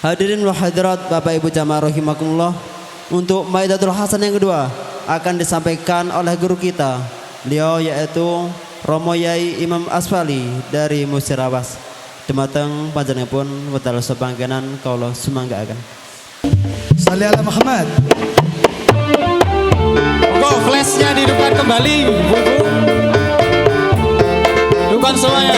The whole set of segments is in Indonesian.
Hadirin wa hadirat Bapak Ibu jamaah rahimakumullah, untuk Maidatul Hasan yang kedua akan disampaikan oleh guru kita, beliau yaitu Romo Yai Imam Asfali dari Musirawas. Dumateng panjenenganipun wedal sepanggenan kaula sumanggaaken. Shalli ala Muhammad. Kok flashnya dihidupkan kembali, Bu. Hidupkan semuanya.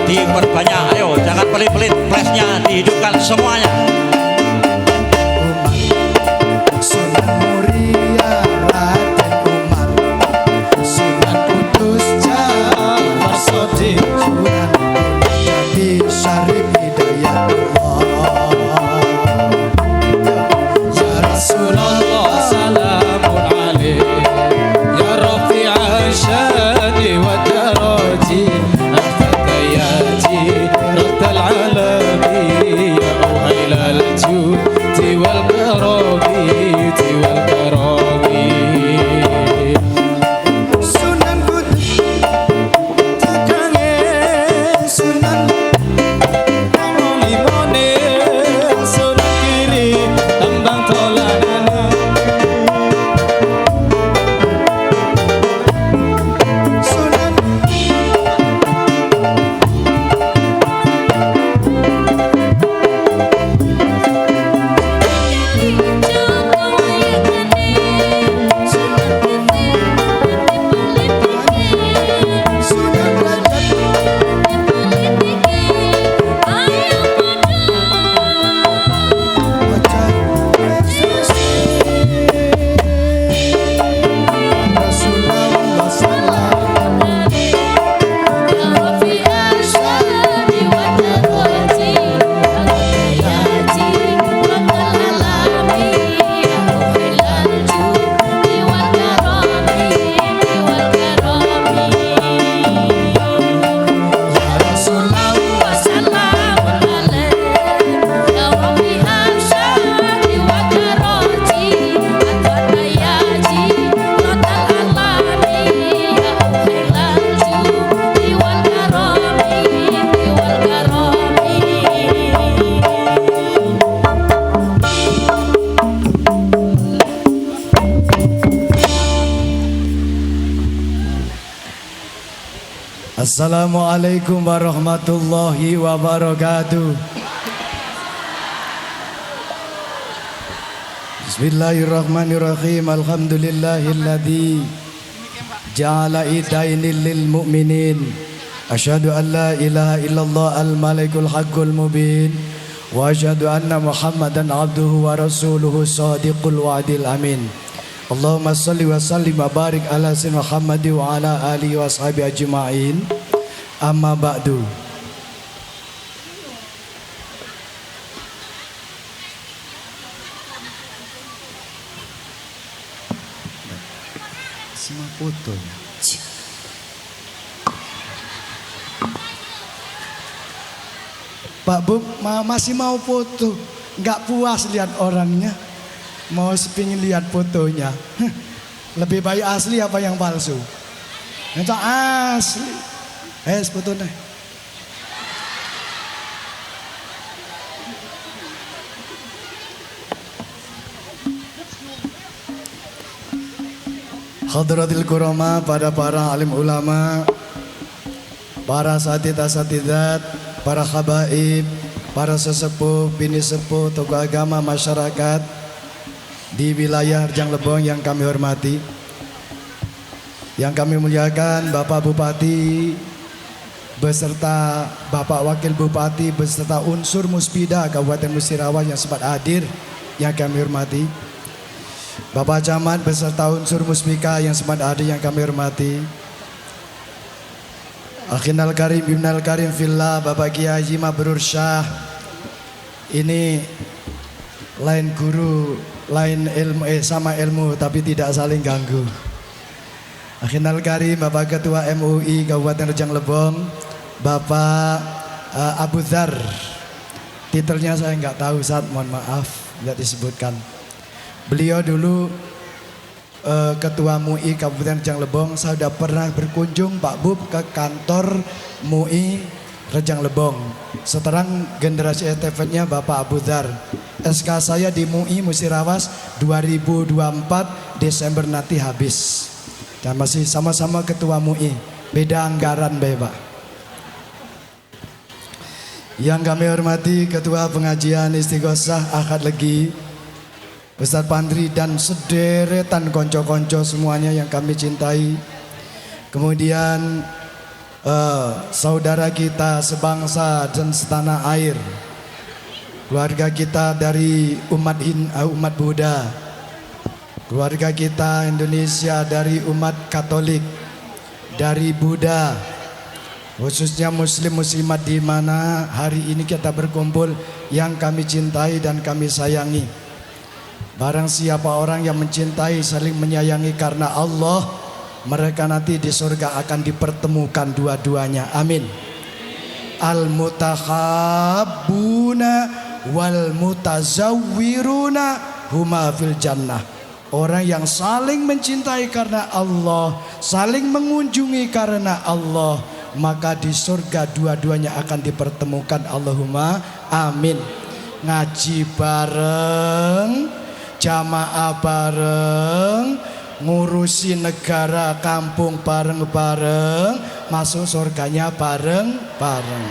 Diperbanyak, ayo jangan pelit-pelit, flashnya dihidupkan semuanya. Sunan Muria Raden Umar, Sunan Kudus Jafar Shodiq, Sunan Jadi Syarif Hidayatullah. Ya Rasulullah salamun alaik, ya Rafi'an syani wa daraji, Assalamualaikum warahmatullahi wabarakatuh. Bismillahirrahmanirrahim. Alhamdulillahilladzi ja'ala idainil lil mu'minin. Asyhadu an la ilaha illallah al-malikul haqqul mubin. Wa asyhadu anna Muhammadan abduhu wa rasuluhu shadiqul wa'dil amin. Allahumma salli wa sallim wa barik ala sayyidina Muhammad wa ala alihi wa ashabihi ajma'in. Amma ba'du. Semua foto. Pak Bu masih mau foto, nggak puas lihat orangnya, mau sepingin lihat fotonya. Lebih baik asli apa yang palsu? Yang asli. Sebetulnya. Hadratil kurama, pada para alim ulama, para asatidat, para habaib, para sesepuh, bini sepuh, tokoh agama, masyarakat di wilayah Rejang Lebong yang kami hormati, yang kami muliakan Bapak Bupati beserta Bapak Wakil Bupati beserta unsur Muspida Kabupaten Musirawas yang sempat hadir yang kami hormati, Bapak Camat beserta unsur Muspika yang sempat hadir yang kami hormati, Akhinal Karim Ibnal Karim Fillah Bapak Kiai Haji Mabrur Syah, ini lain guru lain ilmu sama ilmu tapi tidak saling ganggu. Akhinal Karim Bapak Ketua MUI Kabupaten Rejang Lebong Bapak Abu Dzar, titelnya saya nggak tahu saat, mohon maaf tidak disebutkan. Beliau dulu Ketua MUI Kabupaten Rejang Lebong. Saya sudah pernah berkunjung Pak Bub ke kantor MUI Rejang Lebong. Seterang generasi estafetnya Bapak Abu Dzar. SK saya di MUI Musirawas 2024 Desember nanti habis. Dan masih sama-sama Ketua MUI. Beda anggaran Bapak. Yang kami hormati Ketua Pengajian Istighosah Ahad Legi, Ustadz Pandri dan sederetan konco-konco semuanya yang kami cintai. Kemudian saudara kita sebangsa dan setanah air, keluarga kita dari umat Buddha, keluarga kita Indonesia dari umat Katolik, dari Buddha, khususnya muslim muslimat di mana hari ini kita berkumpul, yang kami cintai dan kami sayangi. Barang siapa orang yang mencintai saling menyayangi karena Allah, mereka nanti di surga akan dipertemukan dua-duanya. Amin. Al-mutakhabbuna wal mutazawwiruna huma fil jannah. Orang yang saling mencintai karena Allah, saling mengunjungi karena Allah, maka di surga dua-duanya akan dipertemukan. Allahumma amin. Ngaji bareng, jamaah bareng, ngurusi negara kampung bareng-bareng, masuk surganya bareng-bareng.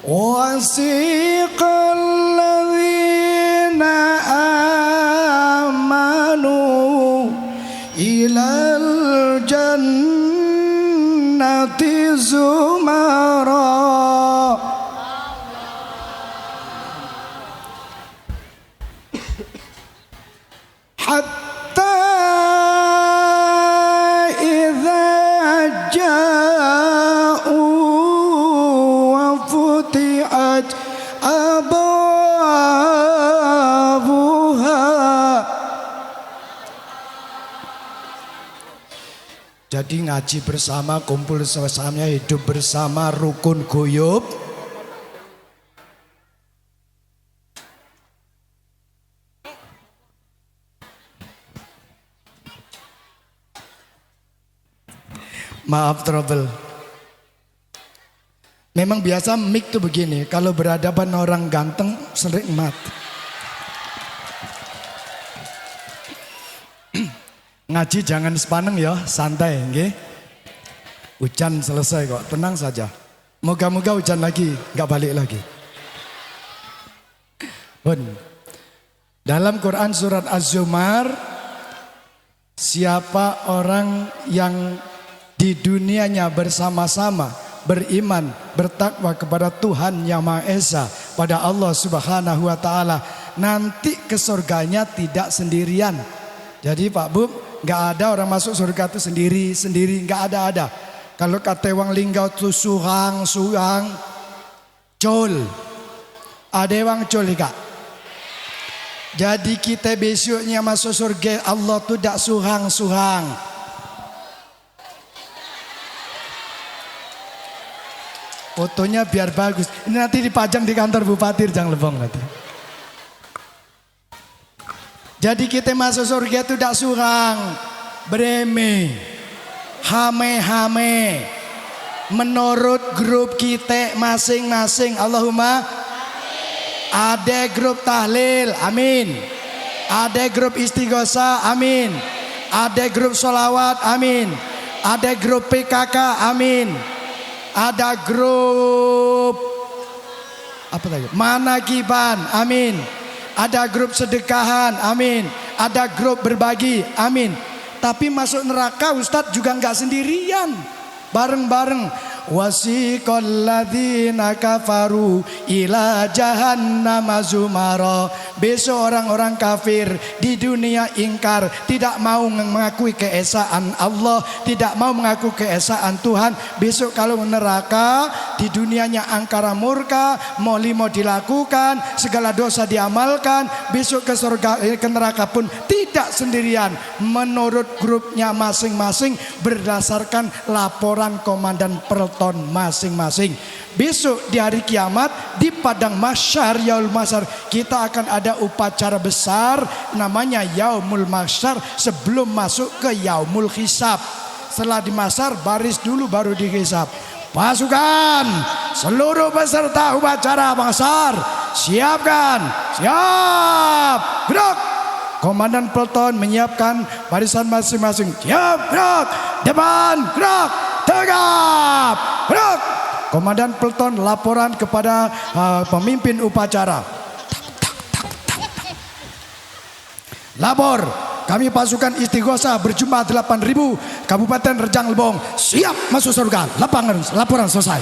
Wasiqal ladzina amanu ilal jannati zumara. Hatta idza ja'u wa futihat abwabuha. Jadi ngaji bersama, kumpul bersama, hidup bersama, rukun guyub. Maaf trouble. Memang biasa mic tuh begini, kalau berhadapan orang ganteng sering mati. Ngaji jangan sepaneng ya, santai nggih. Hujan selesai kok, tenang saja. Moga-moga hujan lagi, nggak balik lagi. Bun. Dalam Quran surat Az-Zumar, siapa orang yang di dunianya bersama-sama beriman, bertakwa kepada Tuhan Yang Maha Esa, pada Allah Subhanahu wa taala, nanti ke surganya tidak sendirian. Jadi Pak Bub, nggak ada orang masuk surga itu sendiri, nggak ada. Kalau kata wong linggau itu suhang, col. Ada wong col Kak. Jadi kita besoknya masuk surga Allah tuh tidak suhang. Fotonya biar bagus. Ini nanti dipajang di kantor Bupati Rejang Lebong nanti. Jadi kita masuk surga itu tidak surang, bereme, hame-hame. Menurut grup kita masing-masing. Allahumma ada grup tahlil, amin. Ada grup istighosah, amin. Ada grup sholawat, amin. Ada grup PKK, amin. Ada grup apa tadi? Manakiban, amin. Ada grup sedekahan, amin. Ada grup berbagi, amin. Tapi masuk neraka Ustadz juga nggak sendirian, bareng-bareng. Wasiqal ladzina kafaru ila jahannam zumara. Besok orang-orang kafir di dunia ingkar, tidak mau mengakui keesaan Allah, tidak mau mengaku keesaan Tuhan. Besok kalau neraka, di dunianya angkara murka, mau dilakukan, segala dosa diamalkan. Besok ke surga, ke neraka pun tidak sendirian, menurut grupnya masing-masing berdasarkan laporan komandan Pelton masing-masing. Besok di hari kiamat di padang mahsyar, yaumul mahsyar, kita akan ada upacara besar namanya yaumul mahsyar sebelum masuk ke yaumul hisab. Setelah di mahsyar baris dulu baru dihisab. Pasukan seluruh peserta upacara mahsyar, siapkan, siap, gerak. Komandan Pelton menyiapkan barisan masing-masing. Siap, gerak, depan, gerak, tegap, gerak. Komandan Pelton laporan kepada pemimpin upacara. Lapor, kami pasukan istighosah berjumlah 8.000 Kabupaten Rejang Lebong siap masuk surga. Laporan selesai.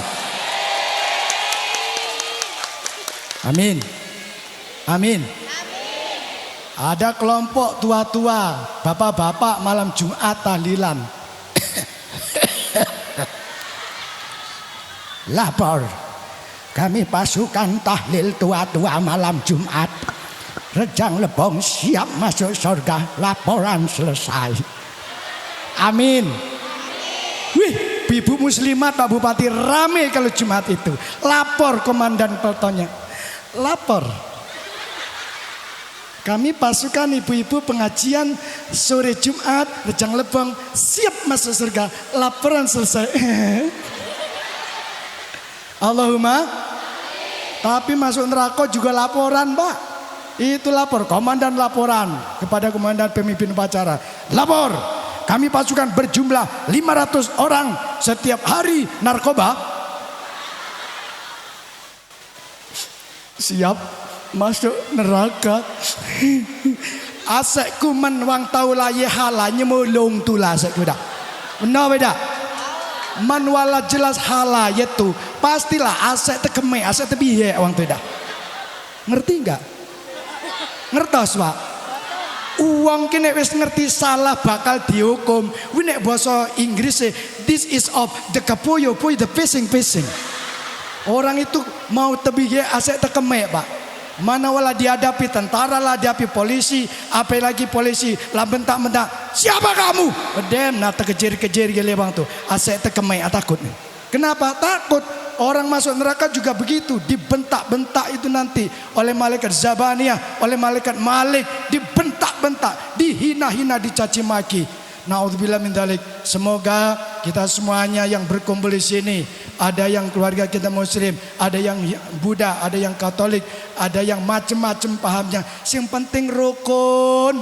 Amin. Amin. Ada kelompok tua-tua, bapak-bapak malam Jumat tahlilan. Lapor, kami pasukan tahlil tua-tua malam Jumat Rejang Lebong siap masuk surga. Laporan selesai. Amin. Wih, ibu muslimat Pak Bupati rame kalau Jumat itu. Lapor komandan Peltonnya. Lapor, kami pasukan ibu-ibu pengajian sore Jumat Rejang Lebong siap masuk surga. Laporan selesai. Allahumma. Tapi masuk neraka juga laporan, Pak. Itu lapor, komandan laporan kepada komandan pemimpin upacara. Lapor, kami pasukan berjumlah 500 orang setiap hari narkoba siap masuk neraka. Asek kuman wang tau laye halanya mulung tula asek kuda. Benar beda? Manwala jelas hala itu pastilah aset tekeme, aset tebihe wang tidak. Ngerti enggak? Ngertos Pak? Uang kini wis ngerti salah bakal dihukum. Winek bahasa Inggris this is of the kapoyo boy the fishing. Orang itu mau tebihe aset tekeme Pak. Mana wala dihadapi tentara lah, dihadapi polisi, apalagi polisi lah bentak-bentak, siapa kamu? Dem, nah terkejar-kejar gile bang tuh, asek tekemai takut nih. Kenapa takut? Orang masuk neraka juga begitu, dibentak-bentak itu nanti oleh malaikat Zabaniyah, oleh malaikat Malik, dibentak-bentak, dihina-hina, dicaci maki. Naudzubillah min dzalik. Semoga kita semuanya yang berkumpul di sini, ada yang keluarga kita muslim, ada yang Buddha, ada yang Katolik, ada yang macam-macam pahamnya. Yang penting rukun.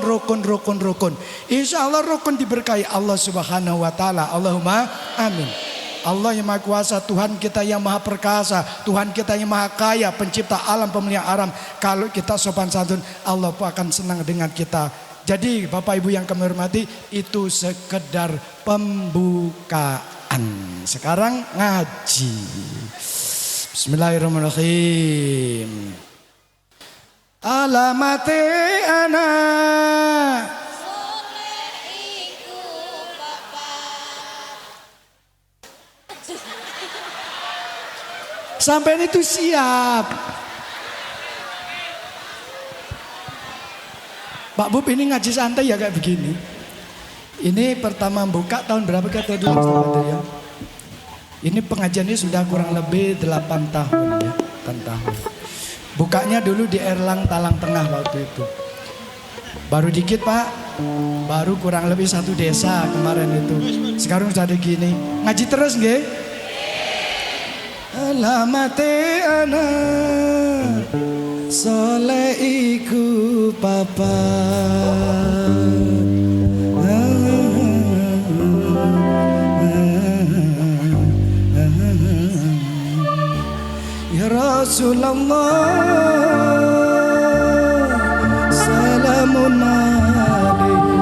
Insya Allah rukun diberkahi Allah Subhanahu Wa Taala. Allahumma amin. Allah yang Maha Kuasa, Tuhan kita yang Maha Perkasa, Tuhan kita yang Maha Kaya, pencipta alam, pemelihara alam. Kalau kita sopan santun, Allah pun akan senang dengan kita. Jadi Bapak Ibu yang kami hormati, itu sekedar pembukaan. Sekarang ngaji. Bismillahirrahmanirrahim. Alamate anak sampai itu siap. Pak Bub ini ngaji santai ya kayak begini. Ini pertama buka tahun berapa kata dulu? Ini pengajiannya sudah kurang lebih 8 tahun ya, 8 tahun. Bukanya dulu di Erlang Talang Tengah waktu itu. Baru dikit Pak, baru kurang lebih 1 desa kemarin itu. Sekarang sudah ada gini, ngaji terus nggih? Alamate anak soleh iku papa. Ya Rasulullah, salamun alaihi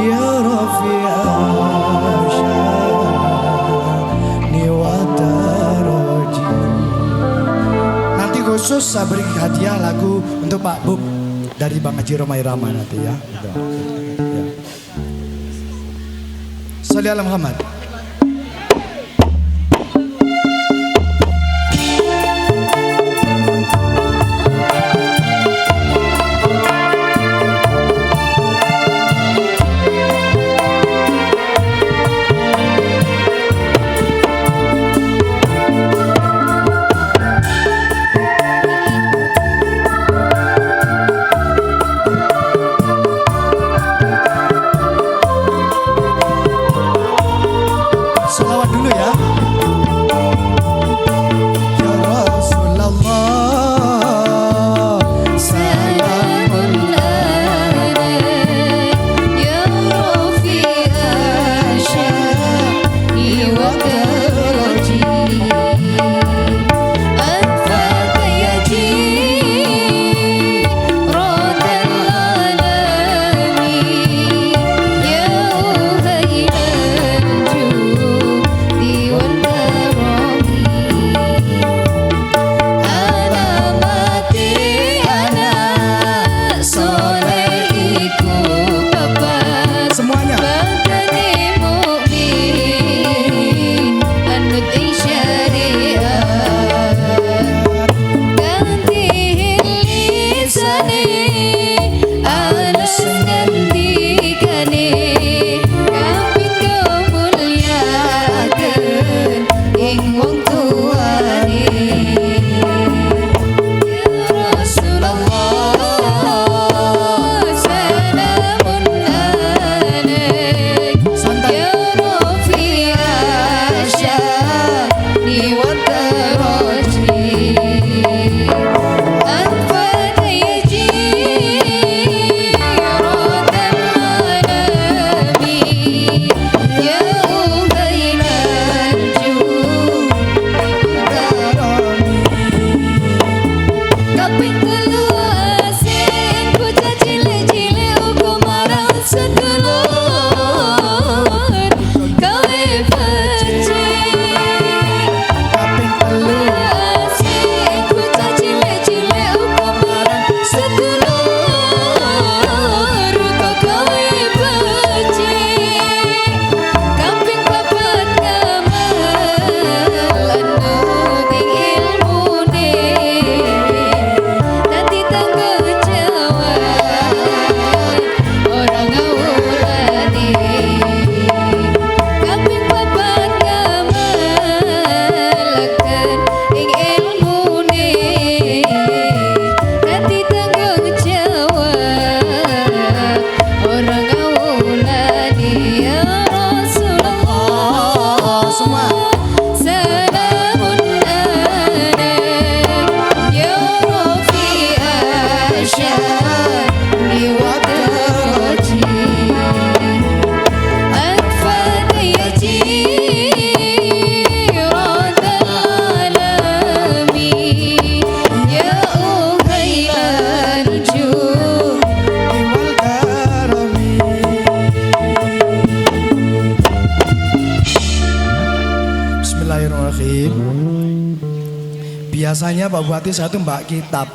ya Rafi'ah sya'ni wa daraji. Nanti khusus saya beri hadiah lagu untuk Pak Bub dari Bang Haji Romai Rama nanti ya. Sholli ala Muhammad. Salawat dulu ya. Ya Rasulullah, salamun alaik ya Rafi'ah sya'ni wa daraji. Anfaka ya jiradal alamin ya uhailal judi wal karami. Alamati anak soleh iku papa. semuanya. Bakane mukmin anut ing syariat. Ganti lisane alus ngendikane. Kapit kemuliakeun ing wong tuane. Ya Rasulullah, salamun alaik ya Rafi'ah sya'ni wa daraji. Anfaka ya jiradal alamin ya uhailal judi kaping keluar sing bocah cilik-cilik uga marang sedulur gawe becik. Kaping telu Sing bocah cilik-cilik uga marang sedulur uga gawe becik. Kaping papat ngamal anut ing ilmune. Dadi tanggung jawab orang ngawulane. Kaping papat ngamalaken ing ilmune. Dadi tanggung jawab orang ngawulane. Ya Rasulullah, semua. salamun alaik ya Rafi'ah sya'ni wa daraji. Anfaka ya jiradal alamin ya uhailal judi wal karami. Bismillahirrahmanirrahim. Biasanya Pak Bupati saya tuh bawa kitab.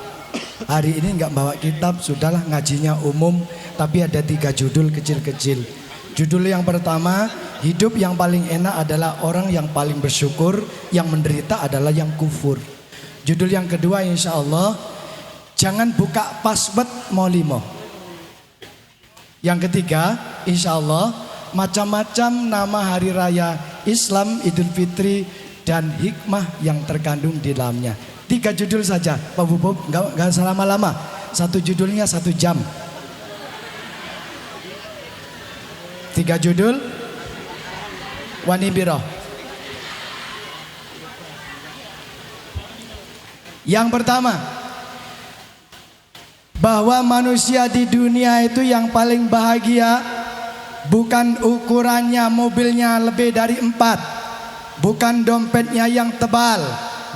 Hari ini nggak bawa kitab, sudahlah ngajinya umum. Tapi ada 3 judul kecil-kecil. Judul yang pertama, hidup yang paling enak adalah orang yang paling bersyukur, yang menderita adalah yang kufur. Judul yang kedua insya Allah, jangan buka password Molimo. Yang ketiga, insya Allah, macam-macam nama hari raya Islam, Idul Fitri, dan hikmah yang terkandung di dalamnya. 3 judul saja, Pak Bubub, nggak usah lama-lama. Satu judulnya 1 jam. 3 judul Wani Biro. Yang pertama, bahwa manusia di dunia itu yang paling bahagia bukan ukurannya mobilnya lebih dari 4, bukan dompetnya yang tebal,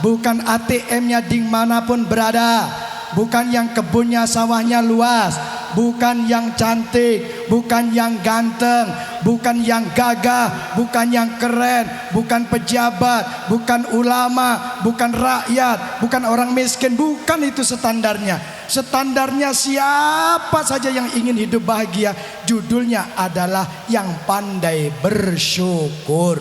bukan ATM-nya dimanapun berada, bukan yang kebunnya sawahnya luas, bukan yang cantik, bukan yang ganteng, bukan yang gagah, bukan yang keren, bukan pejabat, bukan ulama, bukan rakyat, bukan orang miskin. Bukan itu standarnya. Standarnya siapa saja yang ingin hidup bahagia, judulnya adalah yang pandai bersyukur.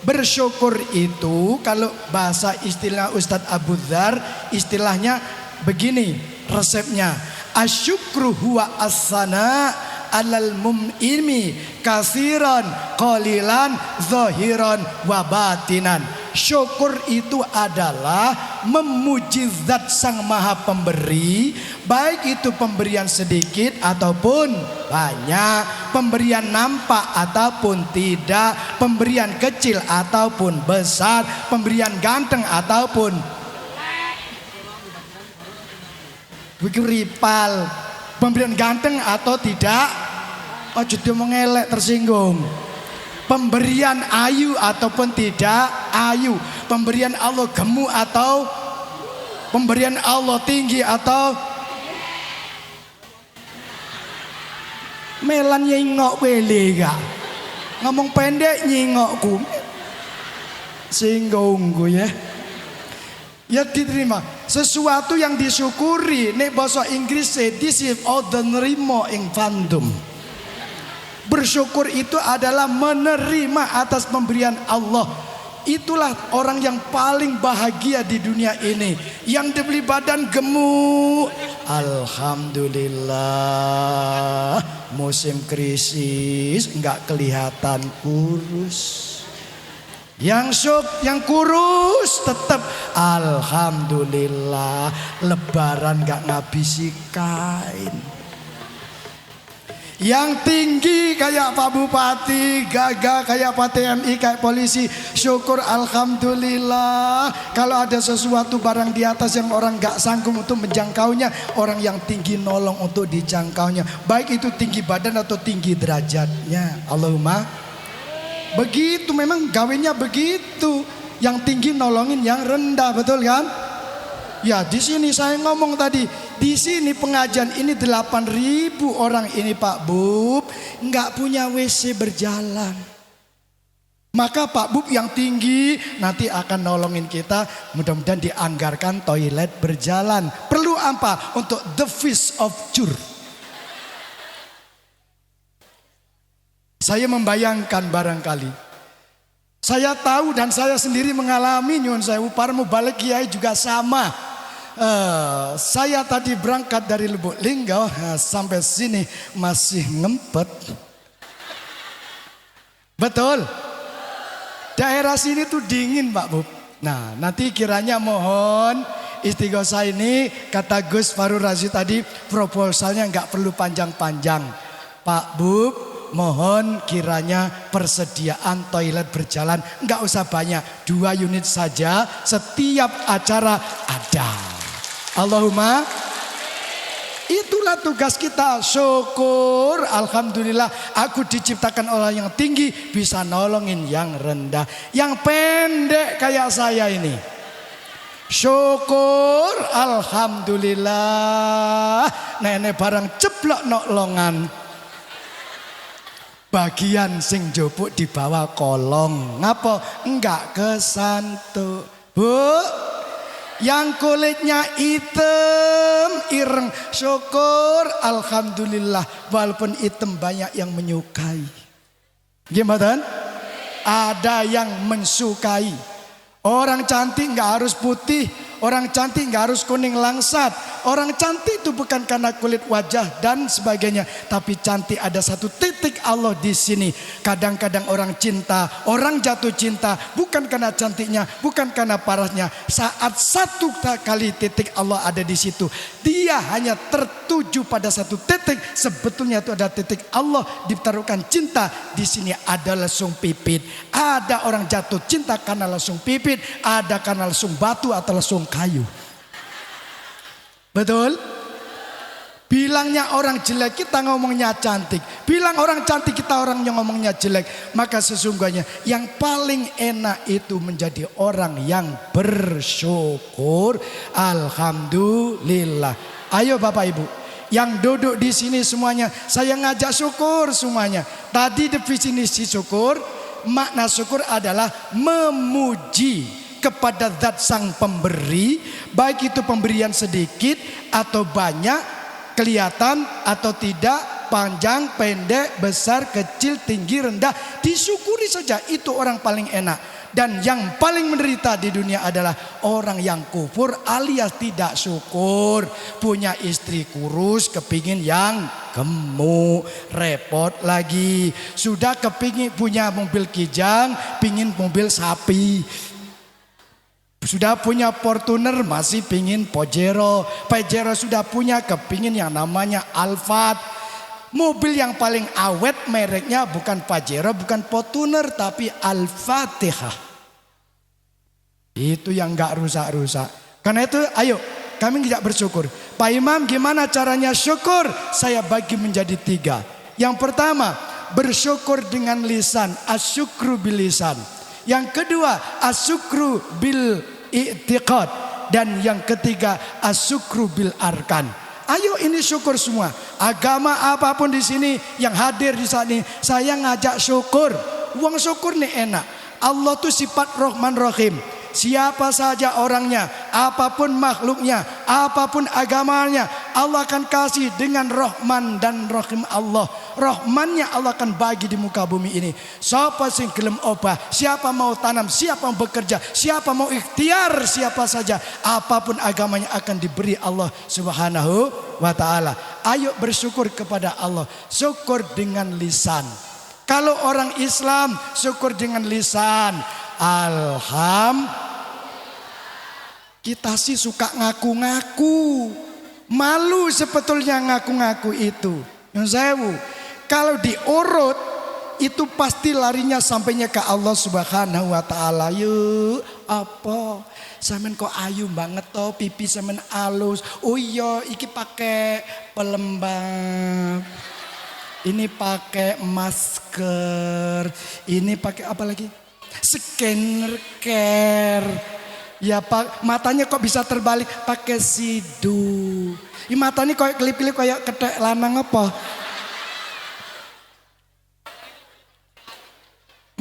Bersyukur itu kalau bahasa istilah Ustadz Abu Dzar, istilahnya begini resepnya. Asyukru huwa as-sana alal mum'imi kasiran qalilan zahiran wa batinan. Syukur itu adalah memuji zat sang maha pemberi, baik itu pemberian sedikit ataupun banyak, pemberian nampak ataupun tidak, pemberian kecil ataupun besar, pemberian ganteng ataupun ripal, pemberian ganteng atau tidak. Oh jadi mengelek, tersinggung. Pemberian ayu ataupun tidak ayu, pemberian Allah gemuk atau pemberian Allah tinggi atau melan nyingok wele gak ngomong pendek nyingokku singgung gue ya. Ya diterima sesuatu yang disyukuri. Nek bahasa Inggris this is ordinary mo ing fandom. Bersyukur itu adalah menerima atas pemberian Allah. Itulah orang yang paling bahagia di dunia ini. Yang dibeli badan gemuk, alhamdulillah. Musim krisis enggak kelihatan kurus. Yang kurus tetap alhamdulillah. Lebaran enggak ngabisi kain. Yang tinggi kayak Pak Bupati, gagah kayak Pak TNI, kayak polisi, syukur alhamdulillah. Kalau ada sesuatu barang di atas yang orang gak sanggup untuk menjangkaunya, orang yang tinggi nolong untuk dijangkaunya, baik itu tinggi badan atau tinggi derajatnya. Allahumma begitu, memang gawenya begitu. Yang tinggi nolongin yang rendah, betul kan? Ya di sini saya ngomong tadi, di sini pengajian ini 8.000 orang ini Pak Bub nggak punya WC berjalan. Maka Pak Bub yang tinggi nanti akan nolongin kita, mudah-mudahan dianggarkan toilet berjalan. Perlu apa? Untuk the feast of Jur. Saya membayangkan barangkali, saya tahu dan saya sendiri mengalami, nyuwun sewu parmu balik kiai juga sama. Saya tadi berangkat dari Lubuk Linggau sampai sini masih ngempet. Betul. Daerah sini tuh dingin Pak Bub. Nah nanti kiranya mohon istighosah ini, kata Gus Farul Razi tadi, proposalnya nggak perlu panjang-panjang. Pak Bub mohon kiranya persediaan toilet berjalan nggak usah banyak, 2 unit saja setiap acara ada. Allahumma, itulah tugas kita. Syukur alhamdulillah aku diciptakan oleh yang tinggi, bisa nolongin yang rendah, yang pendek kayak saya ini. Syukur alhamdulillah nenek barang ceplok nok longan, bagian sing jopuk di bawah kolong. Ngapa enggak kesantuk? Bu, yang kulitnya hitam ireng, syukur alhamdulillah. Walaupun hitam banyak yang menyukai. Gimana? Ada yang mensukai. Orang cantik nggak harus putih, orang cantik nggak harus kuning langsat. Orang cantik itu bukan karena kulit wajah dan sebagainya, tapi cantik ada satu titik Allah di sini. Kadang-kadang orang cinta, orang jatuh cinta bukan karena cantiknya, bukan karena parasnya. Saat satu kali titik Allah ada di situ, dia hanya tertuju pada satu titik. Sebetulnya itu ada titik Allah ditaruhkan cinta. Di sini ada lesung pipit. Ada orang jatuh cinta karena lesung pipit, ada karena lesung batu atau lesung kayu. Betul? Bilangnya orang jelek, kita ngomongnya cantik. Bilang orang cantik, kita orang yang ngomongnya jelek. Maka sesungguhnya yang paling enak itu menjadi orang yang bersyukur. Alhamdulillah. Ayo Bapak Ibu, yang duduk di sini semuanya, saya ngajak syukur semuanya. Tadi definisi syukur, makna syukur adalah memuji kepada zat sang pemberi, baik itu pemberian sedikit atau banyak, kelihatan atau tidak, panjang, pendek, besar, kecil, tinggi, rendah, disyukuri saja. Itu orang paling enak. Dan yang paling menderita di dunia adalah orang yang kufur alias tidak syukur. Punya istri kurus, kepingin yang gemuk, repot lagi. Sudah kepingin punya mobil kijang, pingin mobil sapi. Sudah punya Fortuner, masih pingin Pajero. Pajero sudah punya, kepingin yang namanya Alphard. Mobil yang paling awet mereknya bukan Pajero, bukan Fortuner, tapi Al-Fatihah. Itu yang gak rusak-rusak. Karena itu ayo kami tidak bersyukur. Pak Imam, gimana caranya syukur? Saya bagi menjadi 3. Yang pertama, bersyukur dengan lisan, asyukru bil lisan. Yang kedua, asyukru bil i'tiqad. Dan yang ketiga, asyukru bil arkan. Ayo ini syukur semua. Agama apapun di sini yang hadir di saat ini, saya ngajak syukur. Uang syukur nih enak. Allah tuh sifat Rahman Rahim. Siapa saja orangnya, apapun makhluknya, apapun agamanya, Allah akan kasih dengan Rahman dan Rahim Allah. Rahmannya Allah akan bagi di muka bumi ini. Siapa sing gelem obah, siapa mau tanam, siapa mau bekerja, siapa mau ikhtiar, siapa saja, apapun agamanya akan diberi Allah Subhanahu wa ta'ala. Ayo bersyukur kepada Allah. Syukur dengan lisan. Kalau orang Islam syukur dengan lisan. Alhamdulillah. Kita sih suka ngaku-ngaku. Malu sebetulnya ngaku-ngaku itu. Yang sewu, kalau diurut itu pasti larinya sampainya ke Allah Subhanahu wa ta'ala. Yuk, apa? Sampean kok ayu banget toh, pipi sampean alus. Oh iya, iki pakai pelembab. Ini pakai masker. Ini pakai apa lagi? Scanner care. Ya Pak, matanya kok bisa terbalik pakai sidu. Ini matanya kok kelip-kelip kayak ketek lanang apa?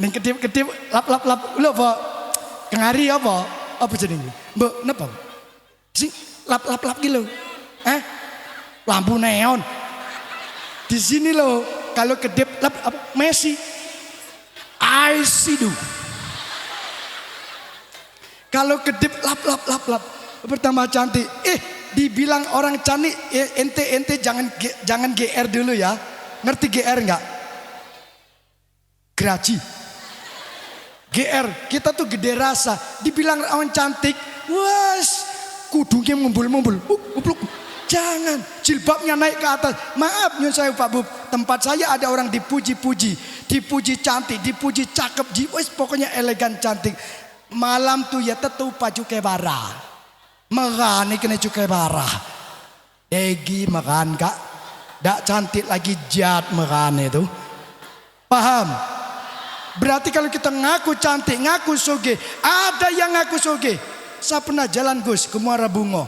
Neng kedip-kedip lap-lap-lap. Lho Pak, kengari apa? Apa jenenge? Mbok, napa? Sing lap-lap-lap ki lho. Lampu neon. Di sini loh, kalau kedip lap apa? Messi. I see you. Kalau kedip lap. Pertama cantik. Dibilang orang cantik, ente jangan GR dulu ya. Ngerti GR enggak? Geraji. GR, kita tuh gede rasa. Dibilang orang cantik, was, kudungnya mumbul. Jangan, jilbabnya naik ke atas. Maaf nyun saya Pak Bub, tempat saya ada orang dipuji-puji, dipuji cantik, dipuji cakep, wes pokoknya elegan cantik. Malam tuh ya tetu paju kebara. Makan kena cukai barah. Egi makan kak. Dak cantik lagi jat makan itu. Paham? Berarti kalau kita ngaku cantik, ngaku soge, ada yang ngaku soge. Saya pernah jalan Gus ke Muara Bungo.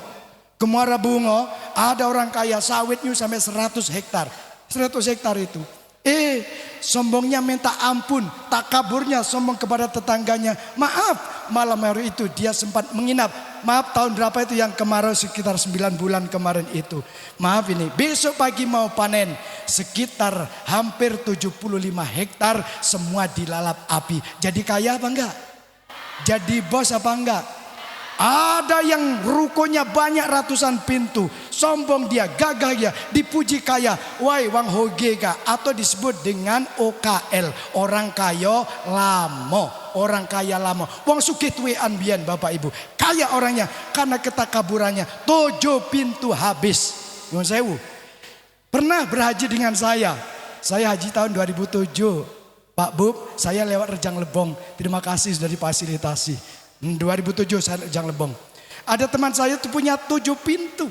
Ke Muara Bungo ada orang kaya sawitnya sampai 100 hektar. 100 hektar itu. Sombongnya minta ampun, takaburnya sombong kepada tetangganya. Maaf, malam hari itu dia sempat menginap. Maaf, tahun berapa itu yang kemarau, sekitar 9 bulan kemarin itu. Maaf ini, besok pagi mau panen. Sekitar hampir 75 hektar semua dilalap api. Jadi kaya apa enggak? Jadi bos apa enggak? Ada yang rukonya banyak ratusan pintu. Sombong dia, gagah dia, dipuji kaya. Wai wang hoge ka, atau disebut dengan OKL, orang kaya lamo. Orang kaya lama. Wong sugih tuwean biyen Bapak Ibu. Kaya orangnya karena ketakaburannya. 7 pintu habis. Nyuwun sewu. Pernah berhaji dengan saya. Saya haji tahun 2007. Pak Bub, saya lewat Rejang Lebong. Terima kasih sudah difasilitasi. 2007 saya Rejang Lebong. Ada teman saya itu punya 7 pintu.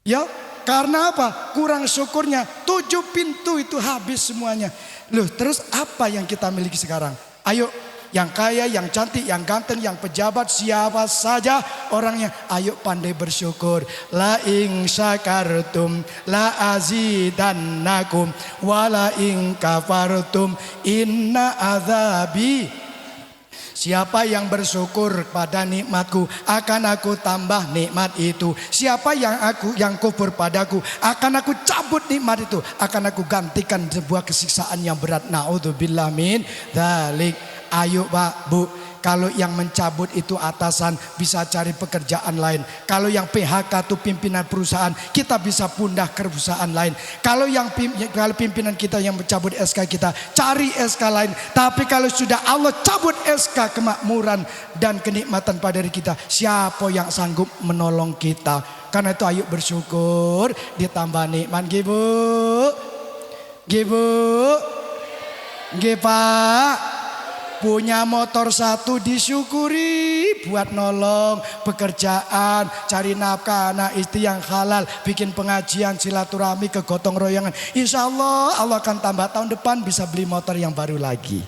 Ya, karena apa? Kurang syukurnya 7 pintu itu habis semuanya. Loh, terus apa yang kita miliki sekarang? Ayo, yang kaya, yang cantik, yang ganteng, yang pejabat, siapa saja orangnya, ayo pandai bersyukur. La ing syakartum la azidannakum wa la ing kafartum inna azabi. Siapa yang bersyukur pada nikmatku, akan aku tambah nikmat itu. Siapa yang kufur padaku, akan aku cabut nikmat itu, akan aku gantikan sebuah kesiksaan yang berat. Naudzubillah min dzalik. Ayo Pak, Bu, kalau yang mencabut itu atasan, bisa cari pekerjaan lain. Kalau yang PHK itu pimpinan perusahaan, kita bisa pindah ke perusahaan lain. Kalau pimpinan kita yang mencabut SK kita, cari SK lain. Tapi kalau sudah Allah cabut SK kemakmuran dan kenikmatan pada diri kita, siapa yang sanggup menolong kita? Karena itu ayo bersyukur, ditambah nikmat. Nggih Bu, nggih Bu, nggih Pak. Punya motor 1 disyukuri, buat nolong pekerjaan, cari nafkah anak istri yang halal, bikin pengajian, silaturahmi, kegotong royongan. Insya Allah Allah akan tambah tahun depan bisa beli motor yang baru lagi.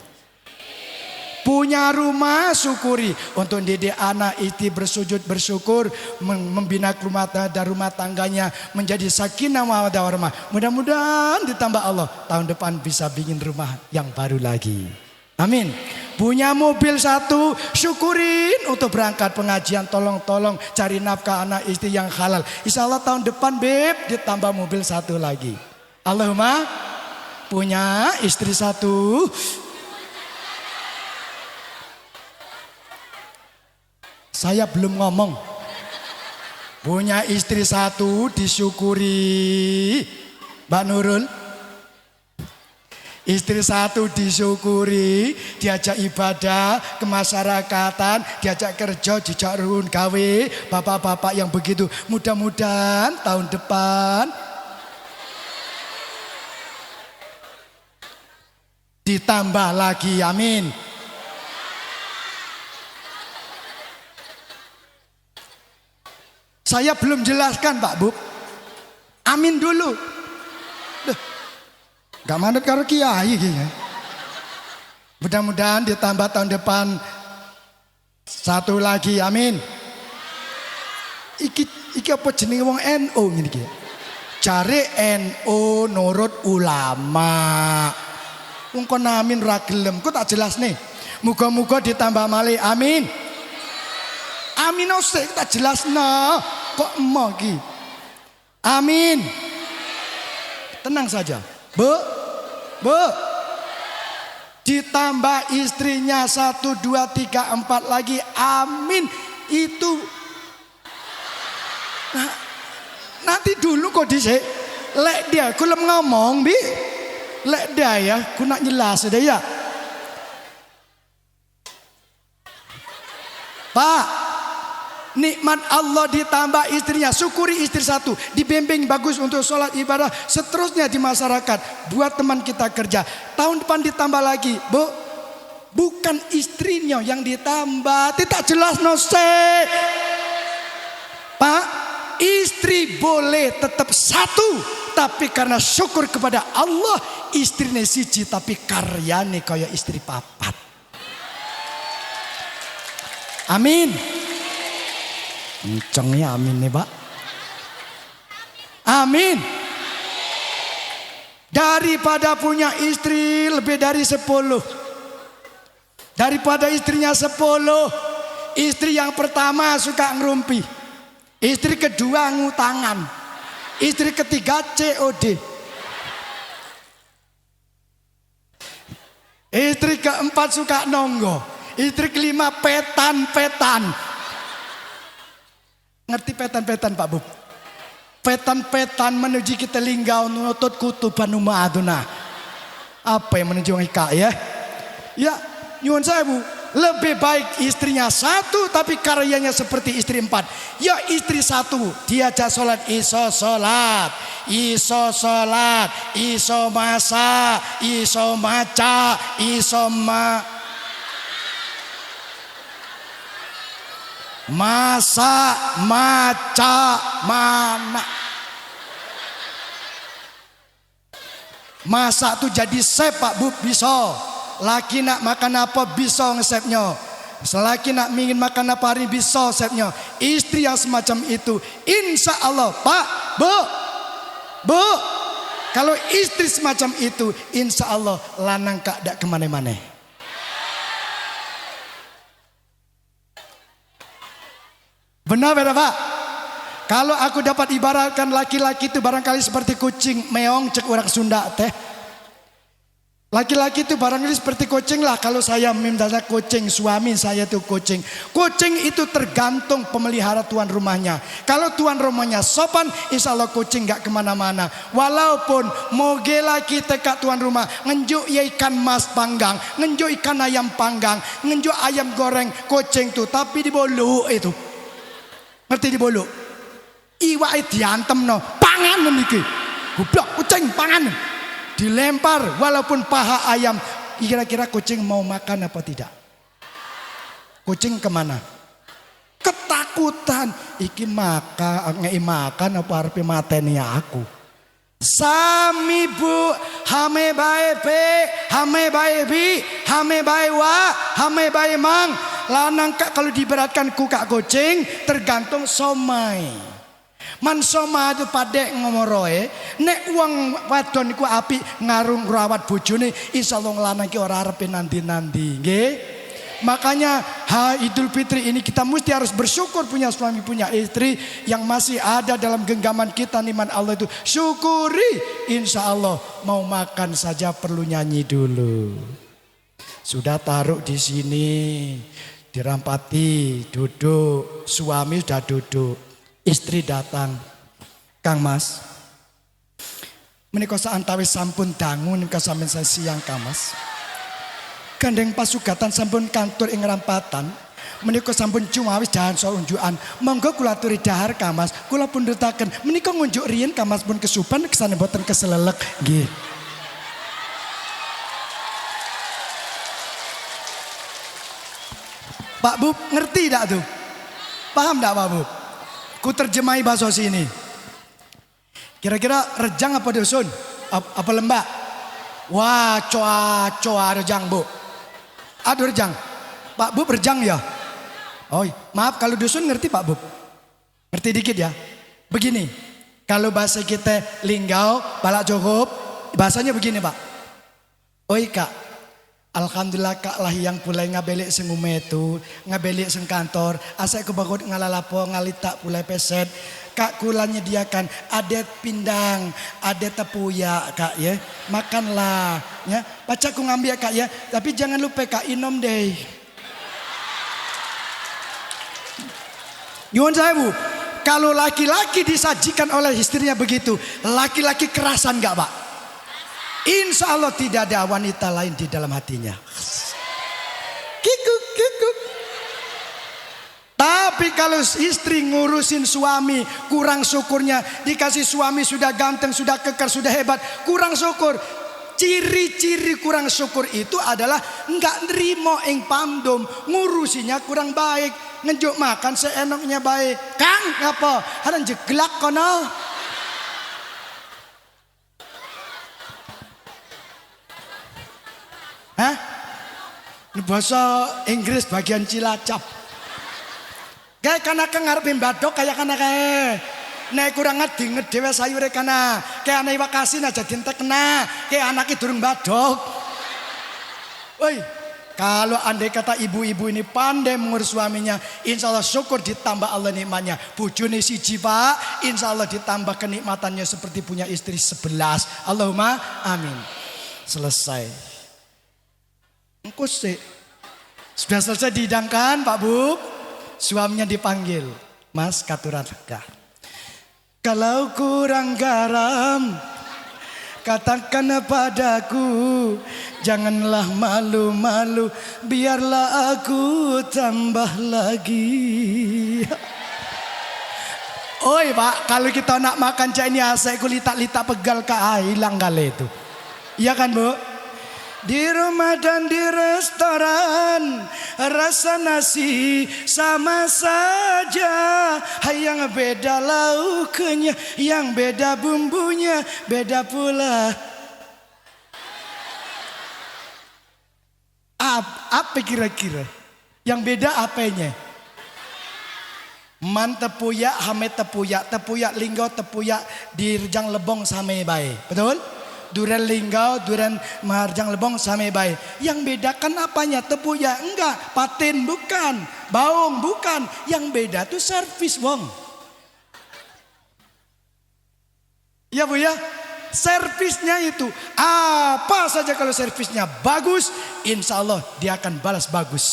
Punya rumah syukuri, untuk didik anak istri bersujud bersyukur, membina rumah tangganya menjadi sakinah mawaddah warahmah. Mudah-mudahan ditambah Allah tahun depan bisa bikin rumah yang baru lagi. Amin. Punya mobil 1, syukurin untuk berangkat pengajian, tolong cari nafkah anak istri yang halal. Insya Allah tahun depan Beb ditambah mobil 1 lagi. Allahumma. Punya istri 1. Saya belum ngomong. Punya istri 1 disyukuri, Mbak Nurul. Istri 1 disyukuri, diajak ibadah, kemasyarakatan, diajak kerja, dijak ruhun gawe, bapak-bapak yang begitu. Mudah-mudahan tahun depan ditambah lagi, amin. Saya belum jelaskan Pak Bub. Amin dulu. Gak manut karo kiai gitu. Mudah-mudahan ditambah tahun depan 1 lagi, amin. Iki apa jenenge wong NU ngene iki? Jare NU nurut ulama. Wong kon amin ra gelem, kok tak jelasne. Muga-muga ditambah malih, amin. Amin ose tak jelasno. Kok emoh iki? Amin. Tenang saja. Bu, ditambah istrinya 1, 2, 3, 4 lagi, amin. Itu nanti dulu kok disik. Lek dia kulem ngomong Bi. Lek dia ya, ku nak jelas deh ya. Pak, nikmat Allah ditambah istrinya, syukuri istri 1, dibimbing bagus untuk sholat ibadah, seterusnya di masyarakat, buat teman kita kerja. Tahun depan ditambah lagi, Bu. Bukan istrinya yang ditambah, tidak jelas nose. Pak, istri boleh tetap 1, tapi karena syukur kepada Allah, istrinya 1 tapi karyane kaya istri 4. Amin. Kencengnya amin nih Pak. Amin. Daripada punya istri lebih dari 10. Daripada istrinya 10. Istri yang pertama suka ngerumpi. Istri kedua ngutangan. Istri ketiga COD. Istri keempat suka nonggo. Istri kelima petan-petan. Ngerti petan-petan Pak Bub? Petan-petan menuju kita linggau nutut kutuban umah aduna. Apa yang menuju ika ya? Ya, nyuwun saya Bu. Lebih baik istrinya satu tapi karyanya seperti istri 4. Ya istri 1 diajak sholat, iso sholat, iso sholat, iso masak, iso maca, iso masak, maca, mana. Masak tuh jadi chef Pak Bu, bisa. Laki nak makan apa bisa ngesepnya. Selaki nak ingin makan apa hari bisa chefnya. Istri yang semacam itu insya Allah Pak Bu, kalau istri semacam itu insya Allah lanang kak dak kemana-mana. Benar Pak? Kalau aku dapat ibaratkan laki-laki itu barangkali seperti kucing meong cek orang Sunda teh. Laki-laki itu barangkali seperti kucing lah. Kalau saya misalnya kucing, suami saya itu kucing. Kucing itu tergantung pemelihara tuan rumahnya. Kalau tuan rumahnya sopan, insya Allah kucing gak kemana-mana. Walaupun mogela kita kak tuan rumah ngenjuk ikan mas panggang, ngenjuk ikan ayam panggang, ngenjuk ayam goreng, kucing tuh tapi dibolu itu. Ngerti dibolu? Iwak diantem no, pangan iki. Goblok kucing pangan. Dilempar walaupun paha ayam. Kira-kira kucing mau makan apa tidak? Kucing kemana? Ketakutan. Iki makan apa harus mateni aku. Sami Bu, hame bae be, hame bae bi, hame bae wa, hame bae mang. Lanang kak kalau diberatkan kukak kucing tergantung somai. Man soma itu padek ngomoroe nek uang wadon iku api ngarung rawat bojone insyaallah lanang ki ora arepe nanti-nanti nggih. Makanya Idul Fitri ini kita mesti harus bersyukur punya suami punya istri yang masih ada dalam genggaman kita nikmat Allah itu. Syukuri insyaallah. Mau makan saja perlu nyanyi dulu. Sudah taruh di sini dirampati duduk, suami sudah duduk. Istri datang, Kang Mas, menika saantawis sampun dangu nika sampeyan saya siang Kang Mas. Gandeng pasugatan sampun kantor ing rampatan, menika sampun cuwawis dahan so unjukan. Monggo kula aturi dahar Kang Mas, kula pundhutaken menika ngunjuk riyin Kang Mas pun kesupan kesane boten keselelek nggih. Pak Bu ngerti tak tuh? Paham tak Pak Bu? Ku terjemahi bahasa sini. Kira-kira rejang apa dusun? Apa lembak? Wah, coa rejang Bu. Aduh rejang. Pak Bu rejang ya? Oh maaf kalau dusun ngerti Pak Bu? Ngerti dikit ya? Begini. Kalau bahasa kita linggau, balak cukup. Bahasanya begini Pak. Oi Kak. Alhamdulillah kak lah yang pulai ngabelik sing umetu, ngabelik sing kantor, asal aku bakut ngalalapo ngalita pulai peset. Kak kula nyediakan ada pindang, ada tepuya kak ya, makanlah ya. Baca aku ngambil kak ya, tapi jangan lupa kak inom deh. Nyuwun saya Bu, kalau laki-laki disajikan oleh istrinya begitu, laki-laki kerasan gak Pak? Insya Allah tidak ada wanita lain di dalam hatinya. Kikuk. Tapi kalau istri ngurusin suami kurang syukurnya, dikasih suami sudah ganteng, sudah kekar, sudah hebat, kurang syukur. Ciri-ciri kurang syukur itu adalah enggak nerimo ing pamdom, ngurusinya kurang baik, ngejuk makan seenaknya baik. Kang ngapa? Haran jeglak kono. Hah? Ini bahasa Inggris bagian Cilacap. Kayak kana ngarepin badok kayak kana kayak. Nek kurang ngedinget dewe sayure kana. Kayak anak iwak asin aja dintek kena. Kayak anaknya durung badok. Woi, kalau andai kata ibu-ibu ini pandai mengurus suaminya, insya Allah syukur ditambah Allah nikmatnya. Bojone siji Pak, insya Allah ditambah kenikmatannya seperti punya istri 11. Allahumma amin. Selesai. Engkau sih. Sudah selesai dihidangkan Pak Bu. Suaminya dipanggil. Mas Katuranka. Kalau kurang garam, katakan padaku, janganlah malu-malu, biarlah aku tambah lagi. Oi Pak, kalau kita nak makan cak ini asai kulita-lita pegal ke hilang kali itu. Iya kan Bu? Di rumah dan di restoran rasa nasi sama saja, yang beda lauknya, yang beda bumbunya, beda pula. Apa kira-kira? Yang beda apanya? Man tepuyak, hame tepuyak, tepuyak linggau, tepuyak di Rejang Lebong same bae. Betul? Duren linggau, duren marjang lebong same bae. Yang bedakan apanya? Tepuyak enggak, patin bukan, baung bukan. Yang beda tuh servis wong. Ya Bu ya, servisnya itu apa saja kalau servisnya bagus, insya Allah dia akan balas bagus.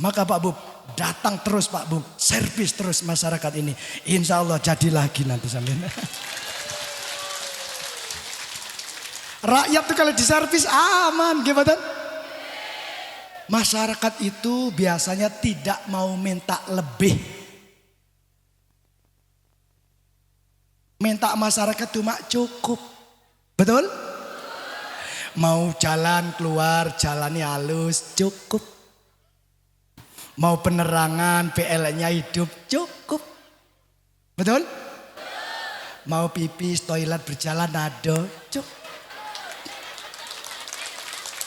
Maka Pak Bu, datang terus Pak Bu, servis terus masyarakat ini. Insya Allah jadi lagi nanti sampai. Rakyat tuh kalau diservis aman, gimana? Masyarakat itu biasanya tidak mau minta lebih. Minta masyarakat cuma cukup. Betul? Mau jalan keluar, jalannya halus, cukup. Mau penerangan, PL-nya hidup, cukup. Betul? Mau pipis, toilet berjalan, ada, cukup.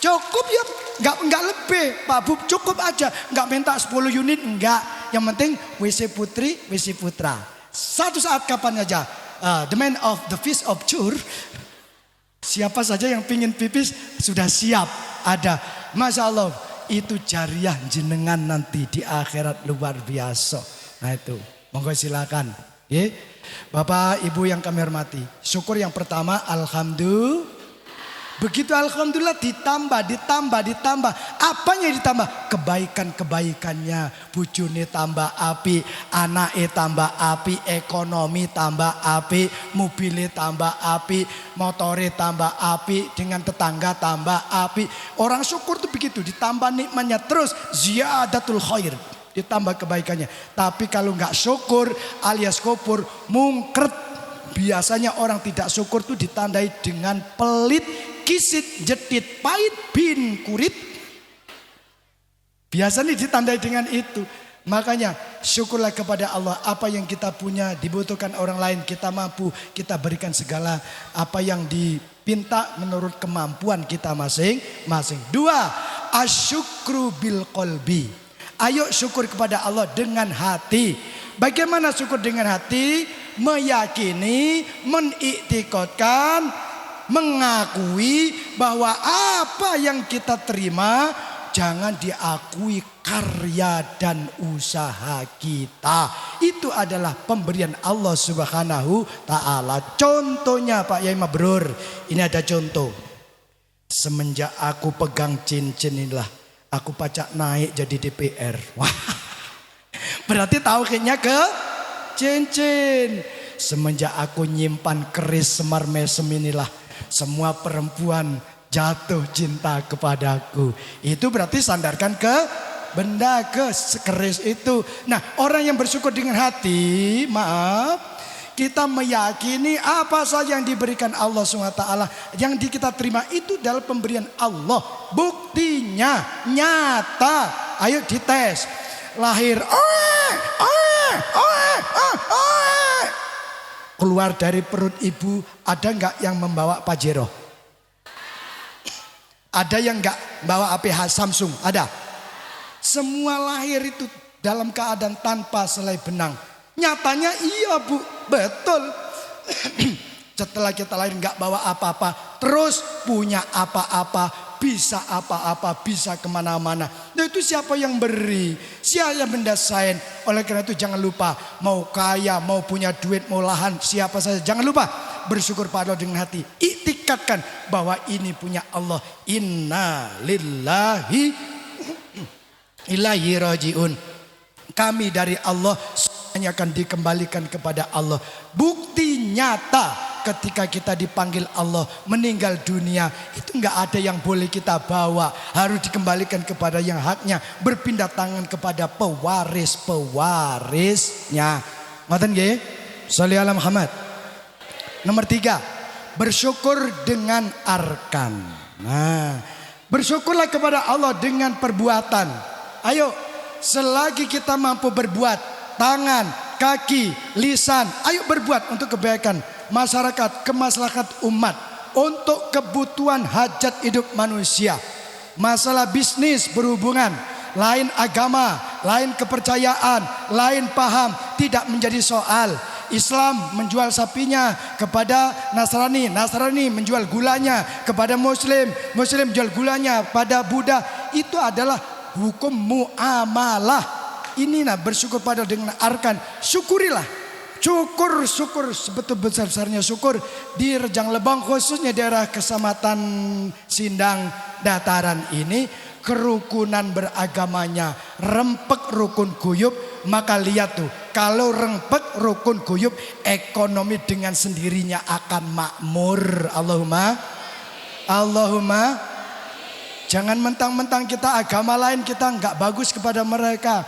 Cukup ya, enggak lebih Pak Bu, cukup aja, enggak minta 10 unit, enggak. Yang penting WC putri, WC putra. Satu saat kapan aja, the man of the feast of Chur, siapa saja yang pingin pipis sudah siap, ada. Masya Allah, itu jariah jenengan nanti di akhirat luar biasa. Nah itu, monggo silakan. Bapak Ibu yang kami hormati, syukur yang pertama, alhamdulillah. Begitu alhamdulillah ditambah. Apanya ditambah? Kebaikan-kebaikannya. Bujune tambah api, anake tambah api, ekonomi tambah api, mobile tambah api, motore tambah api, dengan tetangga tambah api. Orang syukur tuh begitu, ditambah nikmatnya terus, ziyadatul khair, ditambah kebaikannya. Tapi kalau nggak syukur alias kufur, mungkret. Biasanya orang tidak syukur tuh ditandai dengan pelit, kisit, jetit, pahit, bin, kurit. Biasanya ditandai dengan itu. Makanya syukurlah kepada Allah, apa yang kita punya dibutuhkan orang lain kita mampu, kita berikan segala apa yang dipinta menurut kemampuan kita masing-masing. 2, asyukru bil qalbi. Ayo syukur kepada Allah dengan hati. Bagaimana syukur dengan hati? Meyakini, meniktikadkan, mengakui bahwa apa yang kita terima jangan diakui karya dan usaha kita. Itu adalah pemberian Allah Subhanahu Ta'ala. Contohnya Pak Yai Mabrur, ini ada contoh. Semenjak aku pegang cincin inilah aku pacak naik jadi DPR. Wah, berarti tauhidnya ke cincin. Semenjak aku nyimpan keris semar mesem inilah semua perempuan jatuh cinta kepadaku. Itu berarti sandarkan ke benda, ke keris itu. Nah, orang yang bersyukur dengan hati, maaf, kita meyakini apa saja yang diberikan Allah SWT, yang kita terima itu adalah pemberian Allah. Buktinya nyata. Ayo dites. Lahir, keluar dari perut ibu, ada nggak yang membawa Pajero? Ada yang nggak bawa HP Samsung? Ada. Semua lahir itu dalam keadaan tanpa selai benang. Nyatanya iya Bu, betul. Setelah kita lahir nggak bawa apa-apa, terus punya apa-apa, bisa apa-apa, bisa kemana-mana. Nah itu siapa yang beri? Siapa yang mendesain? Oleh karena itu jangan lupa, mau kaya, mau punya duit, mau lahan, siapa saja jangan lupa bersyukur pada Allah dengan hati. Iktikadkan bahwa ini punya Allah. Inna lillahi ilaihi rajiun. Kami dari Allah semuanya akan dikembalikan kepada Allah. Bukti nyata ketika kita dipanggil Allah meninggal dunia, itu nggak ada yang boleh kita bawa, harus dikembalikan kepada yang haknya, berpindah tangan kepada pewaris-pewarisnya. Ngoten nggih? Sholli ala Muhammad. Nomor 3, bersyukur dengan arkan. Nah, bersyukurlah kepada Allah dengan perbuatan. Ayo, selagi kita mampu berbuat, tangan, kaki, lisan, ayo berbuat untuk kebaikan masyarakat, kemaslahatan umat, untuk kebutuhan hajat hidup manusia. Masalah bisnis berhubungan, lain agama, lain kepercayaan, lain paham, tidak menjadi soal. Islam menjual sapinya kepada Nasrani, Nasrani menjual gulanya kepada Muslim, Muslim menjual gulanya pada Buddha. Itu adalah hukum muamalah. Ini bersyukur pada dengan arkan. Syukurilah. Syukur sebetul-besarnya syukur di Rejang Lebong, khususnya daerah Kecamatan Sindang Dataran ini, kerukunan beragamanya rempek rukun guyup. Maka lihat tuh, kalau rempek rukun guyup, ekonomi dengan sendirinya akan makmur. Allahumma. Jangan mentang-mentang kita agama lain kita nggak bagus kepada mereka.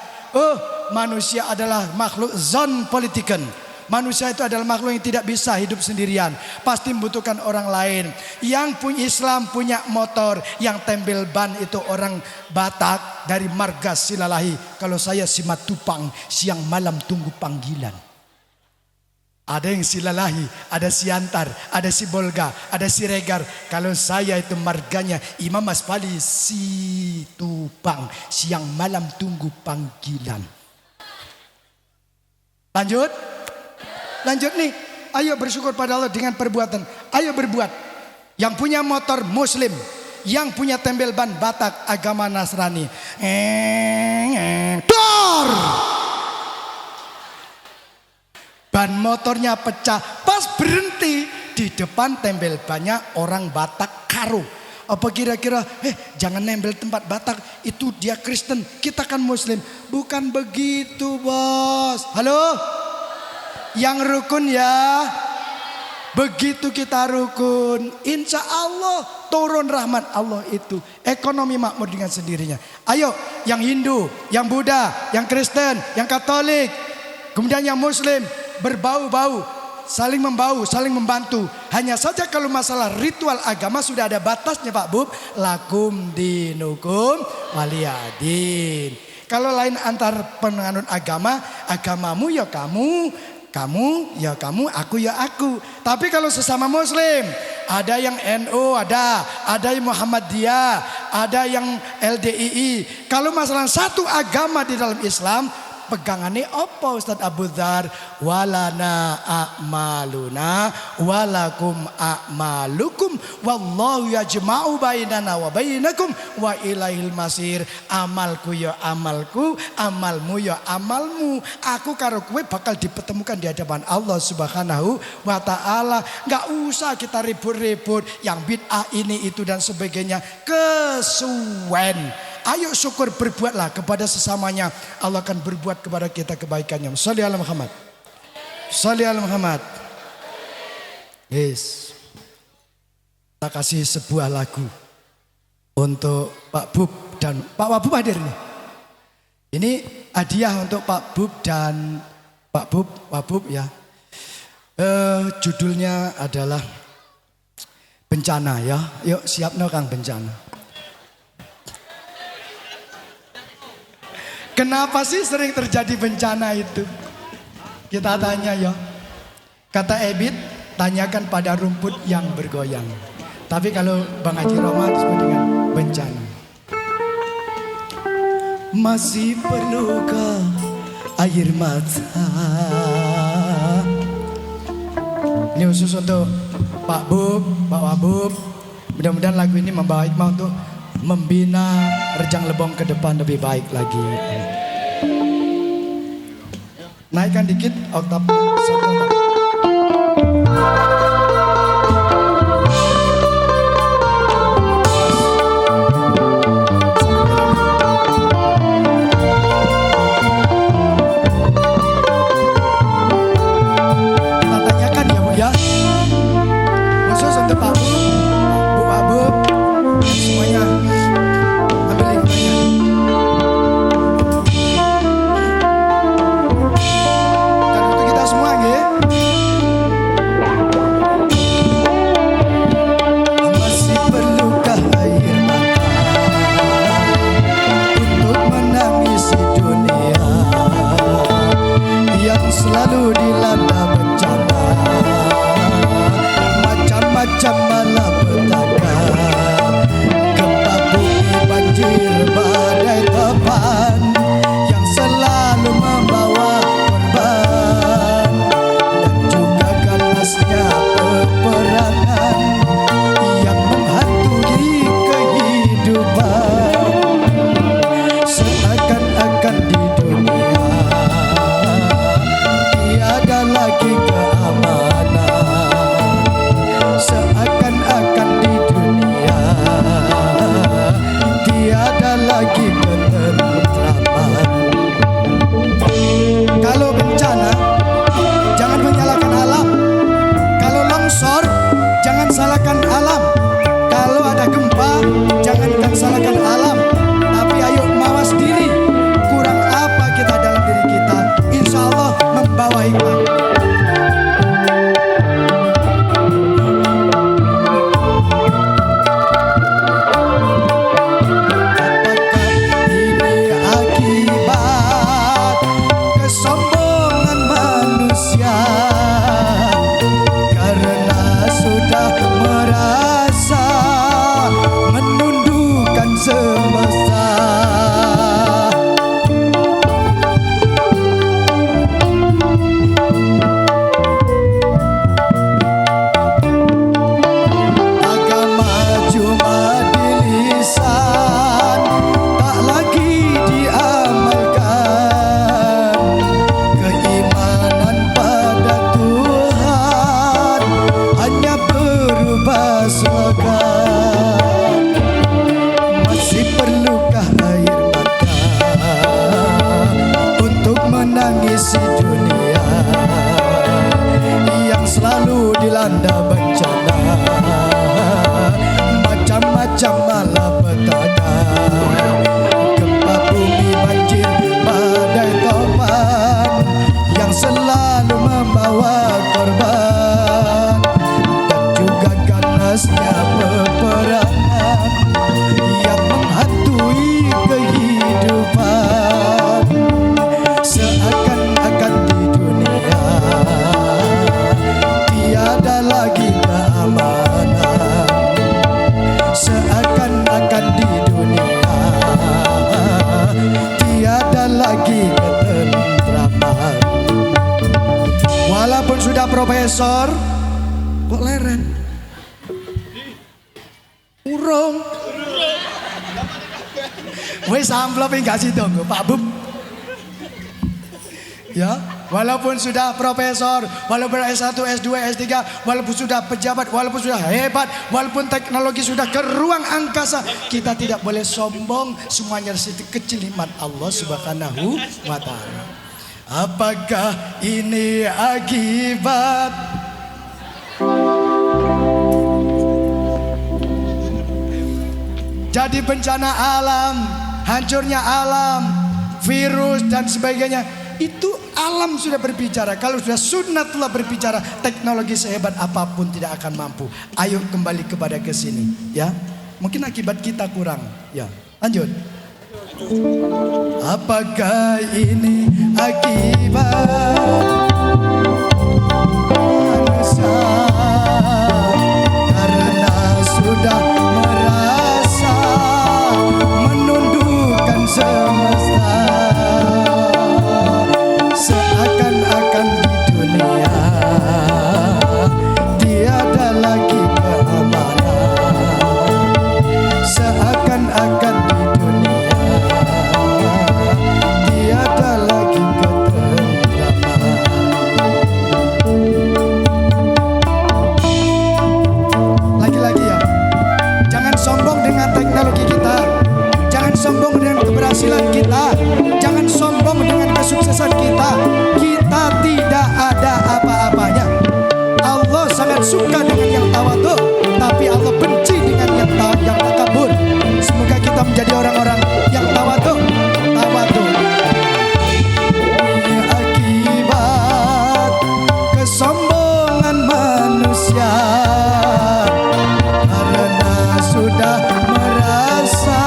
Manusia adalah makhluk zon politiken. Manusia itu adalah makhluk yang tidak bisa hidup sendirian. Pasti membutuhkan orang lain. Yang punya Islam punya motor, yang tempel ban itu orang Batak dari marga Silalahi. Kalau saya Simatupang, siang malam tunggu panggilan. Ada yang Silalahi, ada Siantar, ada Sibolga, ada Siregar. Kalau saya itu marganya Imam Aspali Situpang, siang malam tunggu panggilan. Lanjut nih. Ayo bersyukur pada Allah dengan perbuatan. Ayo berbuat. Yang punya motor Muslim, yang punya tempel ban Batak agama Nasrani. Dor! Ban motornya pecah, pas berhenti di depan tempel bannya orang Batak karo. Apa kira-kira jangan nempel tempat Batak, itu dia Kristen, kita kan Muslim. Bukan begitu, bos. Halo? Yang rukun ya. Begitu kita rukun, insya Allah turun rahmat Allah itu. Ekonomi makmur dengan sendirinya. Ayo, yang Hindu, yang Buddha, yang Kristen, yang Katolik, kemudian yang Muslim, berbau-bau, saling membau, saling membantu. Hanya saja kalau masalah ritual agama sudah ada batasnya, Pak Bub. Lakum dinukum waliyadin. Kalau lain antar penganut agama, agamamu ya kamu, kamu ya kamu, aku ya aku. Tapi kalau sesama Muslim, ada yang NU, ada yang Muhammadiyah, ada yang LDII. Kalau masalah satu agama di dalam Islam, pegangannya apa Ustaz Abu Dzar? Walana a'maluna walakum a'malukum wallahu yajma'u bainana wa bainakum wa ilaihil masir. Amalku ya amalku, amalmu ya amalmu. Aku karo kowe bakal dipertemukan di hadapan Allah Subhanahu wa taala. Enggak usah kita ribut-ribut yang bid'ah ini itu dan sebagainya. Kesuwen. Ayo syukur, berbuatlah kepada sesamanya. Allah akan berbuat kepada kita kebaikannya. Sholli ala Muhammad. Sholli ala Muhammad. Yes. Kita kasih sebuah lagu untuk Pak Bub dan Pak Wabub hadir nih. Ini hadiah untuk Pak Bub dan Pak Bub, Wabub ya. Judulnya adalah Bencana ya. Yuk siap no Kang bencana. Kenapa sih sering terjadi bencana itu? Kita tanya ya. Kata Ebit, tanyakan pada rumput yang bergoyang. Tapi kalau Bang Haji Roma disebut dengan bencana. Masih perlukah air mata? Ini khusus untuk Pak Bub, Pak Wabub. Mudah-mudahan lagu ini membawa hikmah untuk membina Rejang Lebong ke depan lebih baik lagi. Naikkan dikit oktavnya. salahkan alam, tapi ayo mawas diri. Kurang apa kita dalam diri kita, insya Allah membawa hikmah. Masih perlukah air mata untuk menangisi dunia yang selalu dilanda bencana, macam-macam malapetaka, gempa bumi, banjir, badai topan yang selalu membawa korban, dan juga ganasnya peperangan yang menghantui kehidupan. Seakan-akan di dunia tiada lagi keamanan. Seakan-akan di dunia tiada lagi ketentraman. Walaupun sudah profesor, kok leren? Urung. Wes amplopnya gak sih dong Pak Bub. Ya, walaupun sudah profesor, walaupun S1, S2, S3, walaupun sudah pejabat, walaupun sudah hebat, walaupun teknologi sudah ke ruang angkasa, kita tidak boleh sombong. Semuanya keciliman Allah Subhanahu wa ta'ala. Apakah ini akibat jadi bencana alam, hancurnya alam, virus dan sebagainya? Itu alam sudah berbicara. Kalau sudah sunnatullah berbicara, teknologi sehebat apapun tidak akan mampu. Ayo kembali kepada kesini, ya. Mungkin akibat kita kurang, ya. Lanjut. Apakah ini akibat manusia karena sudah merasa menundukkan semesta? Seakan-akan di dunia tiada lagi keamanan. Seakan-akan di dunia tiada lagi ketentraman. Lagi-lagi ya, jangan sombong dengan teknologi kita, jangan sombong dengan keberhasilan kita, jangan sombong dengan kesuksesan kita. Kita tidak ada apa-apanya. Allah sangat suka dengan yang tawadhu, tapi Allah benci dengan yang takabur. Semoga kita menjadi orang-orang yang tawadhu. Ini akibat kesombongan manusia karena sudah merasa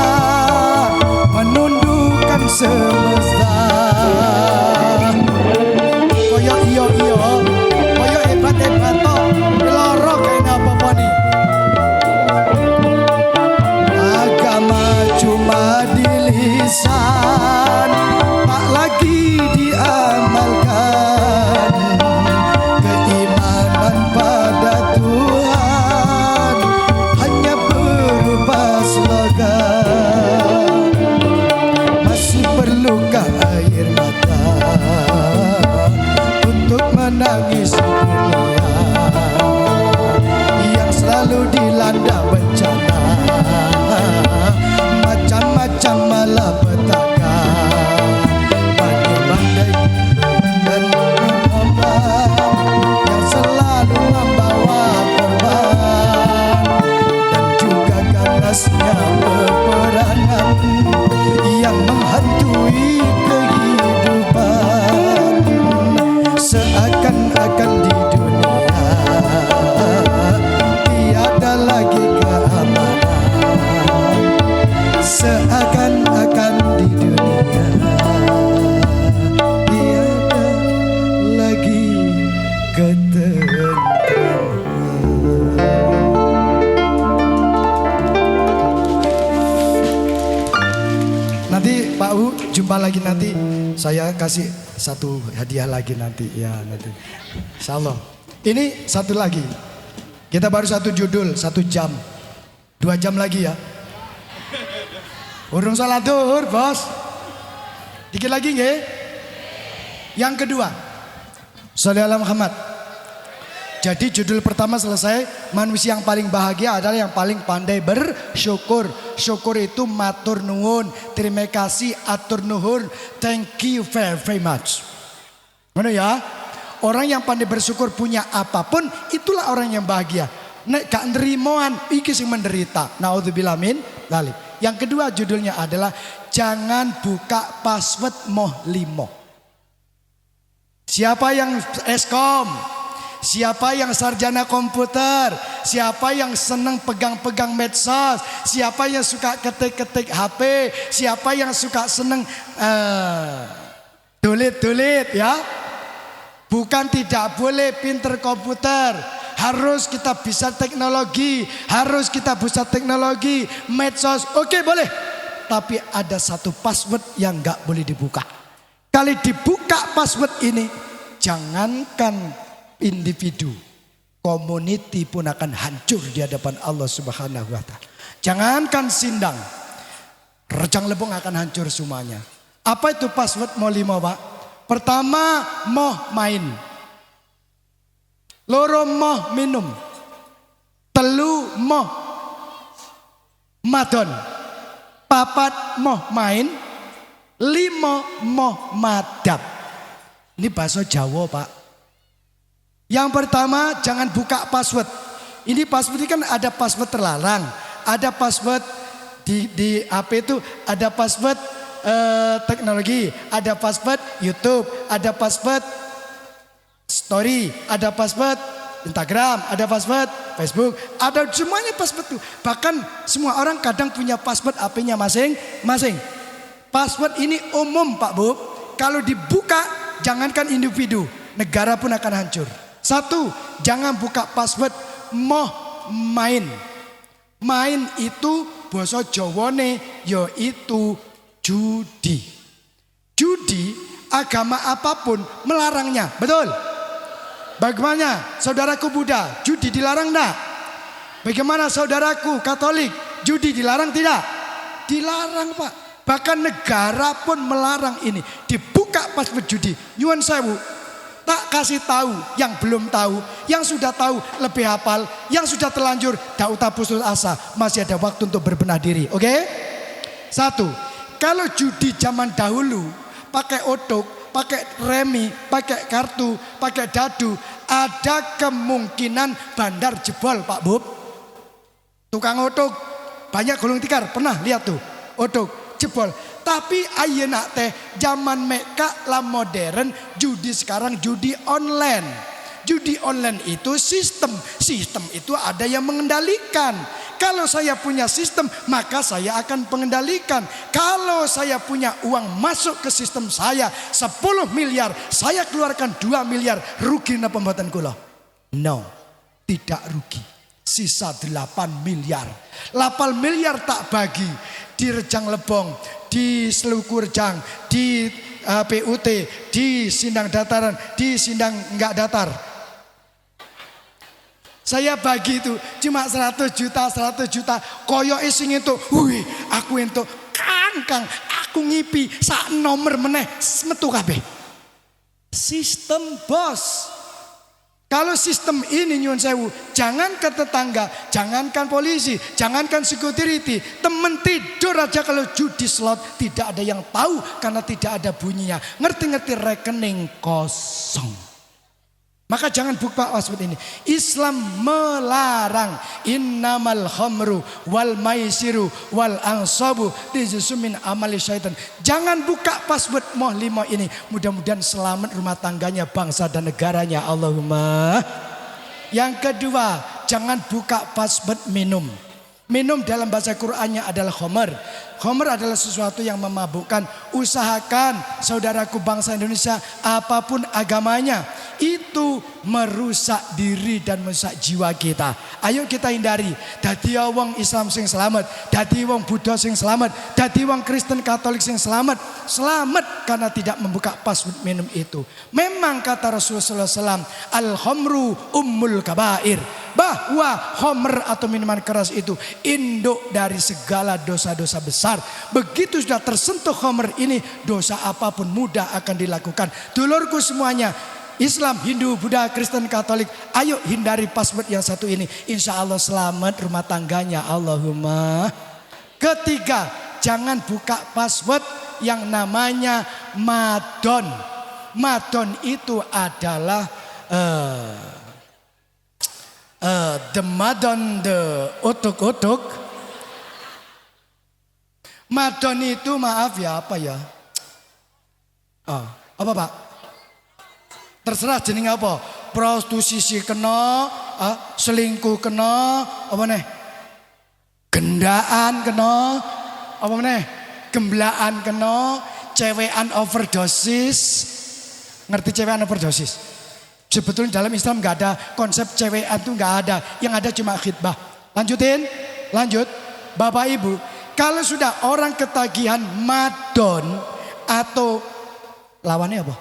menundukkan semesta. Koyo iyo koyo hebat toh, loro kayak apa nih. Agama cuma di lisan, tak lagi diamalkan. Keimanan pada Tuhan hanya berupa slogan. Masih perlukah air mata untuk menangis dunia yang selalu dilanda bencana, macam-macam malapetaka, badai-badai dan gelombang yang selalu membawa korban, dan juga ganasnya peperangan seakan-akan di dunia tiada lagi ketentraman. Nanti Pak U jumpa lagi nanti. Saya kasih satu hadiah lagi nanti ya nanti. Insyaallah. Ini satu lagi. Kita baru satu judul 1 jam. 2 jam lagi ya. Urung salat zuhur, Bos. Dikit lagi nggih. Yang kedua. Sholli ala Muhammad. Jadi judul pertama selesai, manusia yang paling bahagia adalah yang paling pandai bersyukur. Syukur itu matur nuwun, terima kasih, atur nuhun, thank you very, very much. Mana ya? Orang yang pandai bersyukur punya apapun, itulah orang yang bahagia. Nek gak nerimoan, iki sing menderita. Naudzubillah min dzalik. Yang kedua judulnya adalah jangan buka password moh limo. Siapa yang Eskom? Siapa yang sarjana komputer? Siapa yang senang pegang-pegang medsos? Siapa yang suka ketik-ketik HP? Siapa yang suka senang tulit-tulit ya? Bukan tidak boleh pinter komputer. Harus kita bisa teknologi. Harus kita bisa teknologi. Medsos oke boleh. Tapi ada satu password yang gak boleh dibuka. Kali dibuka password ini, jangankan individu, community pun akan hancur di hadapan Allah Subhanahu wa taala. Jangankan sindang, Rejang Lebong akan hancur semuanya. Apa itu password mau 5, Pak? Pertama, moh main. Loro moh minum. Telu moh madon. Papat moh main. 5 moh madap. Ini bahasa Jawa, Pak. Yang pertama, jangan buka password. Ini password ini kan ada password terlarang, ada password di HP itu, ada password teknologi, ada password YouTube, ada password story, ada password Instagram, ada password Facebook, ada semuanya password itu. Bahkan semua orang kadang punya password HP-nya masing-masing. Password ini umum, Pak Bu. Kalau dibuka, jangankan individu, negara pun akan hancur. 1, jangan buka password moh main. Main itu basa Jawane yaitu judi. Judi agama apapun melarangnya, betul? Bagaimana saudaraku Buddha, judi dilarang enggak? Bagaimana saudaraku Katolik, judi dilarang tidak? Dilarang, Pak. Bahkan negara pun melarang ini. Dibuka password judi. Nyuwun sewu. Tak kasih tahu yang belum tahu, yang sudah tahu lebih hafal, yang sudah terlanjur tak usah putus asa, masih ada waktu untuk berbenah diri. Oke? 1, kalau judi zaman dahulu pakai otok, pakai remi, pakai kartu, pakai dadu, ada kemungkinan bandar jebol, Pak Bub. Tukang otok banyak gulung tikar, pernah lihat tuh otok jebol. Tapi ayeuna teh zaman meka lah modern, judi sekarang judi online. Judi online itu sistem itu ada yang mengendalikan. Kalau saya punya sistem, maka saya akan mengendalikan. Kalau saya punya uang masuk ke sistem saya 10 miliar, saya keluarkan 2 miliar, rugi na pembuatan kula? No, tidak rugi. Sisa 8 miliar. 8 miliar tak bagi di Rejang Lebong, di Selukurjang, di PUT, di Sindang Dataran, di Sindang enggak datar. Saya bagi itu cuma 100 juta, koyo sing itu, wih, aku itu kangkang, aku ngipi sak nomor meneh metu kabeh. Sistem, bos. Kalau sistem ini nyuwun sewu, jangankan tetangga, jangankan polisi, jangankan security, temen tidur aja kalau judi slot tidak ada yang tahu karena tidak ada bunyinya. Ngerti-ngerti rekening kosong. Maka jangan buka password ini. Islam melarang innamal khamru wal maisiru wal ansabu rijsun min amali syaitan. Jangan buka password moh 5 ini. Mudah-mudahan selamat rumah tangganya, bangsa dan negaranya. Allahumma. Yang kedua, jangan buka password minum. Minum dalam bahasa Qur'annya adalah khomer. Khomer adalah sesuatu yang memabukkan. Usahakan saudaraku bangsa Indonesia, apapun agamanya, itu merusak diri dan merusak jiwa kita. Ayo kita hindari. Dadi wong Islam sing selamat, dadi wong Buddha sing selamat, dadi wong Kristen Katolik sing selamat. Selamat karena tidak membuka password minum itu. Memang kata Rasulullah SAW, al-khomru ummul kabair. Bahwa khomer atau minuman keras itu induk dari segala dosa-dosa besar. Begitu sudah tersentuh khomer ini, dosa apapun mudah akan dilakukan. Dulurku semuanya, Islam, Hindu, Buddha, Kristen, Katolik, ayo hindari password yang satu ini. Insya Allah selamat rumah tangganya. Allahumma. Ketiga, jangan buka password yang namanya madon. Madon itu adalah the madon, the utuk-utuk. Madon itu maaf ya, apa ya? Apa Pak? Terserah jeneng apa? Prostitusi kena, selingkuh kena, apa nih? Gendaan kena, apa nih? Gemblaan kena, cewekan overdosis. Ngerti cewekan overdosis? Sebetulnya dalam Islam nggak ada konsep cewekan itu, nggak ada. Yang ada cuma khidbah. Lanjut. Bapak Ibu, kalau sudah orang ketagihan madon atau lawannya apa?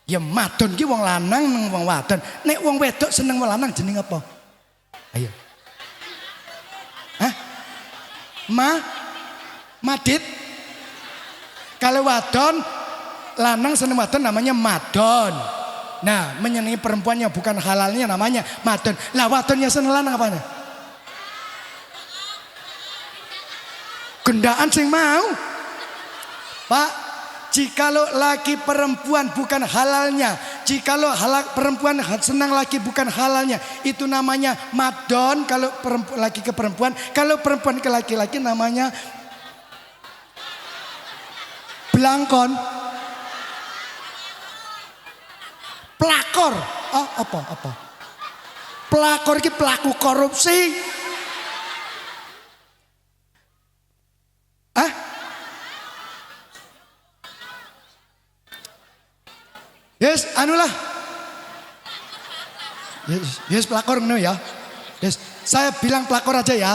Ya madon ki wong lanang nang wong wadon. Nek wong wedok seneng wong lanang jeneng apa? Ayo. Hah? Madit. Kalau wadon, lanang seneng wadon namanya madon. Nah, menyenangi perempuan yang bukan halalnya namanya madon. Lah wadon yang seneng lanang apanya? Gendaan sing mau. Pak, jikalau laki perempuan bukan halalnya, jikalau perempuan senang laki bukan halalnya, itu namanya madon. Kalau laki ke perempuan, kalau perempuan ke laki-laki namanya belangkon. Pelakor. Apa? Pelakor ini pelaku korupsi. Yes, anulah. Yes, pelakor ngono ya. Yes, saya bilang pelakor aja ya.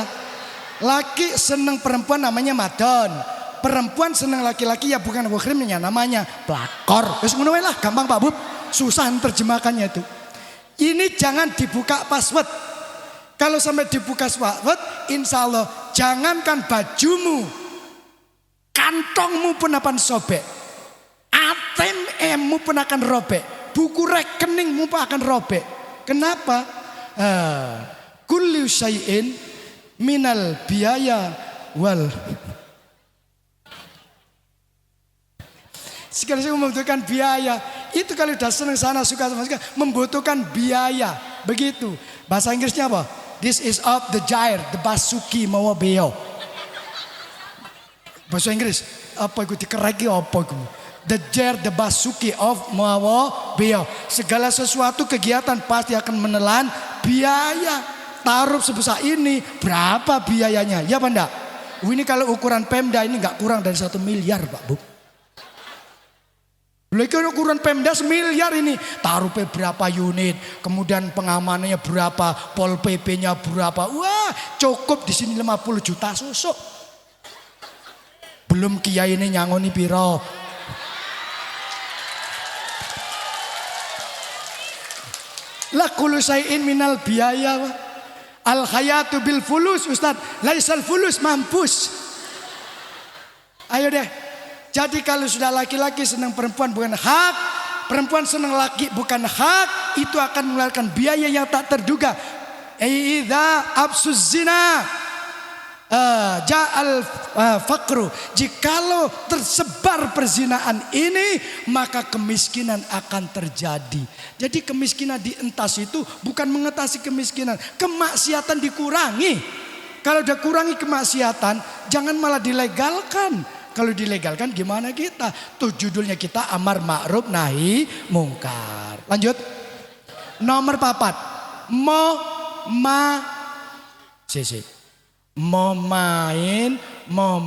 Laki seneng perempuan namanya madon. Perempuan seneng laki-laki ya bukan muhrimnya namanya pelakor. Yes, ngono lah, gampang Pak Bub. Susah terjemahkannya itu. Ini jangan dibuka password. Kalau sampai dibuka password, insya Allah jangankan bajumu, kantongmu pun akan sobek. ATM-mu pun akan robek. Buku rekeningmu pun akan robek. Kenapa? Kullu syai'in minal biaya wal. Sekarang saya membutuhkan biaya. Itu kalau sudah senang sana suka sama suka membutuhkan biaya. Begitu. Bahasa Inggrisnya apa? This is of the gyre, the basuki mawa beo. Bahasa Inggris apa itu dikeraki apa itu? The jar, the basuki of mawa beo. Segala sesuatu kegiatan pasti akan menelan biaya. Taruh sebesar ini berapa biayanya? Ya apa enggak? Ini kalau ukuran Pemda ini enggak kurang dari 1 miliar Pak Bu. Lagi ukuran Pemda 1 miliar ini. Taruh berapa unit, kemudian pengamanannya berapa, Pol PP-nya berapa. Wah, cukup di sini 50 juta susuk. Belum kiai ini nyangoni piro. La kullu syai'in minal biaya. Al hayatu bil fulus Ustaz. Laisal fulus mampus. Ayo deh. Jadi kalau sudah laki-laki senang perempuan bukan hak, perempuan senang laki bukan hak, itu akan mengeluarkan biaya yang tak terduga. Idza absuz zina ja'al faqru. Jikalau tersebar perzinaan ini, maka kemiskinan akan terjadi. Jadi kemiskinan dientas itu bukan mengatasi kemiskinan, kemaksiatan dikurangi. Kalau udah kurangi kemaksiatan, jangan malah dilegalkan. Kalau dilegalkan gimana kita? Tuh judulnya kita amar ma'ruf nahi mungkar. Lanjut. Nomor 4. Si. Mau main, mau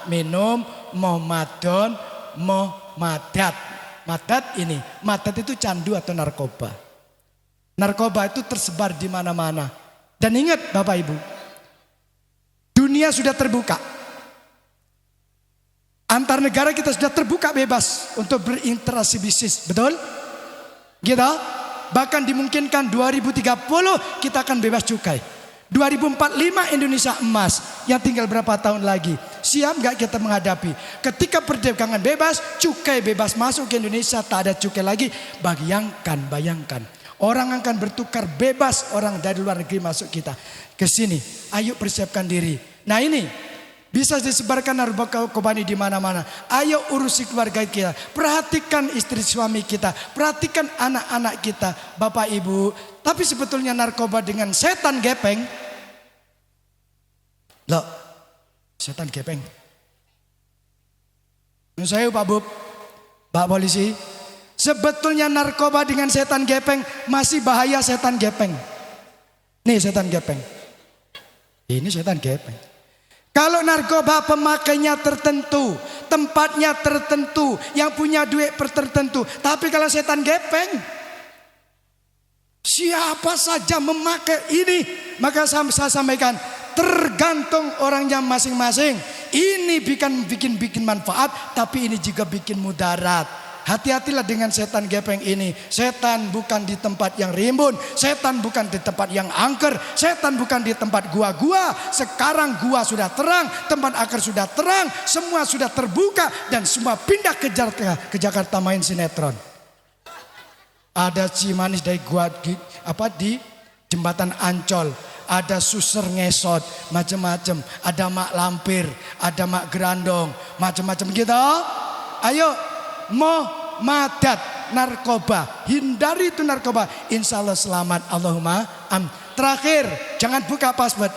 minum, mau madon, mau madat. Madat ini, madat itu candu atau narkoba. Narkoba itu tersebar di mana-mana. Dan ingat Bapak Ibu, dunia sudah terbuka. Antar negara kita sudah terbuka bebas untuk berinteraksi bisnis, betul? Gitu? Bahkan dimungkinkan 2030 kita akan bebas cukai. 2045 Indonesia emas, yang tinggal berapa tahun lagi? Siap gak kita menghadapi? Ketika perdagangan bebas, cukai bebas masuk ke Indonesia, tak ada cukai lagi. Bayangkan. Orang akan bertukar bebas, orang dari luar negeri masuk kita ke sini. Ayo persiapkan diri. Nah ini bisa disebarkan narkoba di mana-mana. Ayo urusi keluarga kita. Perhatikan istri suami kita. Perhatikan anak-anak kita, Bapak Ibu. Tapi sebetulnya narkoba dengan setan gepeng. Loh, setan gepeng. Saya Pak Bub, Pak Polisi. Sebetulnya narkoba dengan setan gepeng masih bahaya setan gepeng. Nih setan gepeng. Ini setan gepeng. Kalau narkoba pemakainya tertentu, tempatnya tertentu, yang punya duit tertentu. Tapi kalau setan gepeng, siapa saja memakai ini, maka saya sampaikan, tergantung orangnya masing-masing. Ini bikin manfaat, tapi ini juga bikin mudarat. Hati-hatilah dengan setan gepeng ini. Setan bukan di tempat yang rimbun. Setan bukan di tempat yang angker. Setan bukan di tempat gua-gua. Sekarang gua sudah terang, tempat angker sudah terang, semua sudah terbuka dan semua pindah ke Jakarta main sinetron. Ada Cimanis dari gua di jembatan Ancol. Ada suser ngesot, macam-macam. Ada mak lampir, ada mak gerandong, macam-macam gitu. Ayo, madat narkoba, hindari itu narkoba, insya Allah selamat. Allahumma amin. Terakhir, jangan buka password.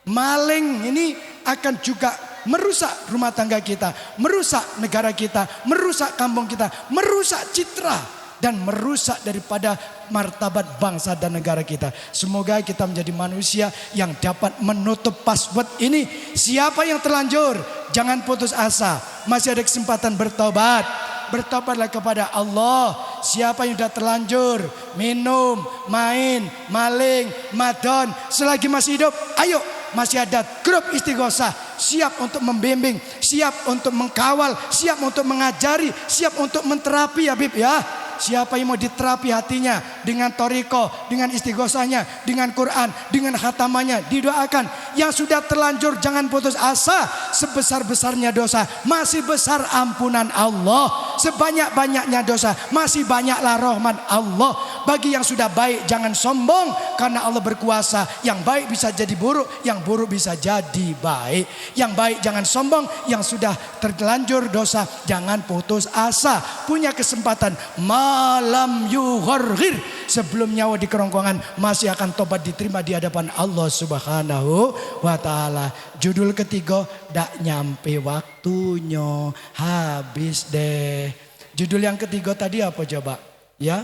Maling ini akan juga merusak rumah tangga kita, merusak negara kita, merusak kampung kita, merusak citra dan merusak daripada martabat bangsa dan negara kita. Semoga kita menjadi manusia yang dapat menutup password ini. Siapa yang terlanjur, jangan putus asa. Masih ada kesempatan bertobat. Bertobatlah kepada Allah. Siapa yang sudah terlanjur minum, main, maling, madon, selagi masih hidup, ayo, masih ada grup istighosah, siap untuk membimbing, siap untuk mengkawal, siap untuk mengajari, siap untuk menterapi ya Bib ya. Siapa yang mau diterapi hatinya dengan toriko, dengan istighosahnya, dengan Quran, dengan khatamannya, didoakan. Yang sudah terlanjur jangan putus asa. Sebesar-besarnya dosa masih besar ampunan Allah. Sebanyak-banyaknya dosa masih banyaklah rahmat Allah. Bagi yang sudah baik jangan sombong, karena Allah berkuasa. Yang baik bisa jadi buruk, yang buruk bisa jadi baik. Yang baik jangan sombong, yang sudah terlanjur dosa jangan putus asa. Punya kesempatan malam yughorghir, sebelum nyawa di kerongkongan masih akan tobat diterima di hadapan Allah Subhanahu wa ta'ala. Judul ketiga, dak nyampe waktunya, habis deh. Judul yang ketiga tadi apa coba? Ya,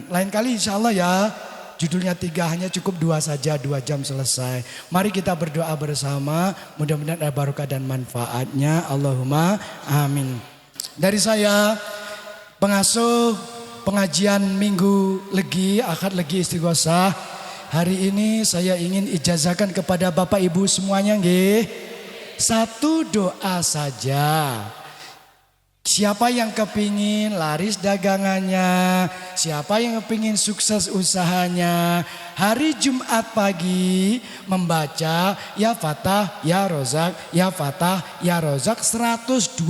lain kali insya Allah ya. Judulnya 3, hanya cukup 2 saja, 2 jam selesai. Mari kita berdoa bersama, mudah-mudahan ada barokah dan manfaatnya. Allahumma amin. Dari saya, pengasuh pengajian Minggu Legi, Akad Legi Istighosah. Hari ini saya ingin ijazahkan kepada Bapak Ibu semuanya nggih. 1 doa saja. Siapa yang kepingin laris dagangannya, siapa yang kepingin sukses usahanya, hari Jumat pagi membaca Ya Fatah Ya Rozak, Ya Fatah Ya Rozak 121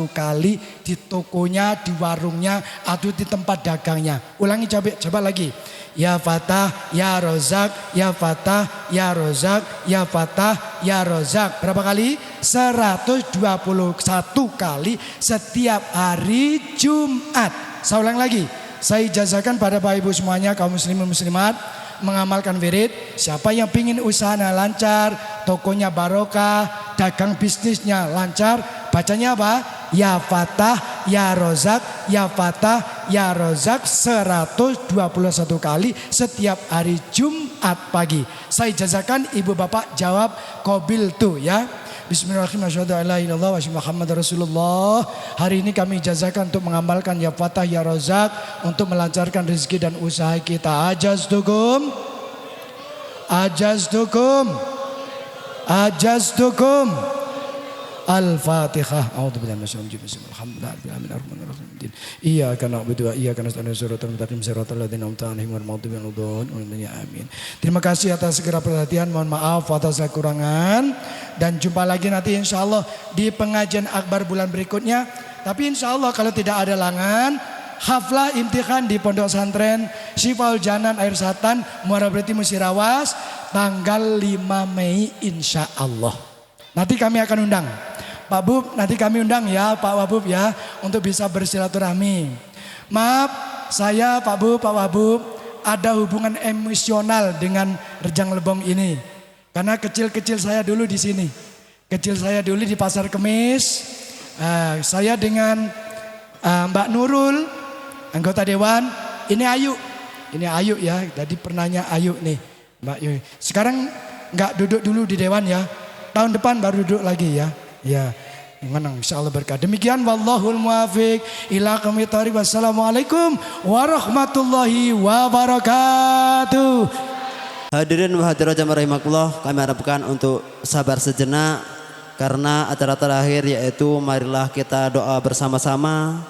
kali di tokonya, di warungnya, atau di tempat dagangnya. Ulangi coba lagi. Ya Fatah Ya Rozak, Ya Fatah Ya Rozak, Ya Fatah Ya Rozak. Berapa kali? 121 kali setiap hari Jumat. Saya ulang lagi. Saya ijazahkan pada Bapak Ibu semuanya, kaum muslimin muslimat, mengamalkan wirid. Siapa yang pingin usahanya lancar, tokonya barokah, dagang bisnisnya lancar, bacanya apa? Ya Fatah Ya Rozak, Ya Fatah Ya Rozak 121 kali setiap hari Jumat pagi. Saya jazakan, ibu bapak jawab qabil tu ya. Bismillahirrahmanirrahim. Asyhadu an la ilaha illallah wa asyhadu Muhammad Rasulullah. Hari ini kami jazakan untuk mengamalkan ya Fatah ya Rozak untuk melancarkan rezeki dan usaha kita. Ajaztukum. Al-Fatihah. A'udzubillahi minasyaitonir rajim. Alhamdulillahirabbil Iyyaka na'budu wa iyyaka nasta'in. Shiratal mustaqim shiratal ladzina an'amta 'alaihim ghairil maghdubi 'alaihim waladdallin. Amin. Terima kasih atas segera perhatian. Mohon maaf atas kekurangan dan jumpa lagi nanti insyaallah di pengajian akbar bulan berikutnya. Tapi insyaallah kalau tidak ada halangan, haflah imtihan di Pondok Pesantren Syifaul Janan Air Satan Muara Berti Musirawas tanggal 5 Mei insyaallah. Nanti kami akan undang Pak Bub, nanti kami undang ya Pak Wabub ya untuk bisa bersilaturahmi. Maaf, saya Pak Bub, Pak Wabub ada hubungan emosional dengan Rejang Lebong ini. Karena kecil-kecil saya dulu di sini. Kecil saya dulu di Pasar Kemis. Saya dengan Mbak Nurul, anggota dewan. Ini Ayu ya. Jadi pernahnya Ayu nih Mbak Yu. Sekarang nggak duduk dulu di dewan ya. Tahun depan baru duduk lagi ya. Ya, menang insyaallah berkah. Demikian wallahul muwafiq ila aqwamit thoriq. Wassalamualaikum warahmatullahi wabarakatuh. Hadirin wa hadirat jamaah rahimakumullah, kami harapkan untuk sabar sejenak karena acara terakhir yaitu marilah kita doa bersama-sama.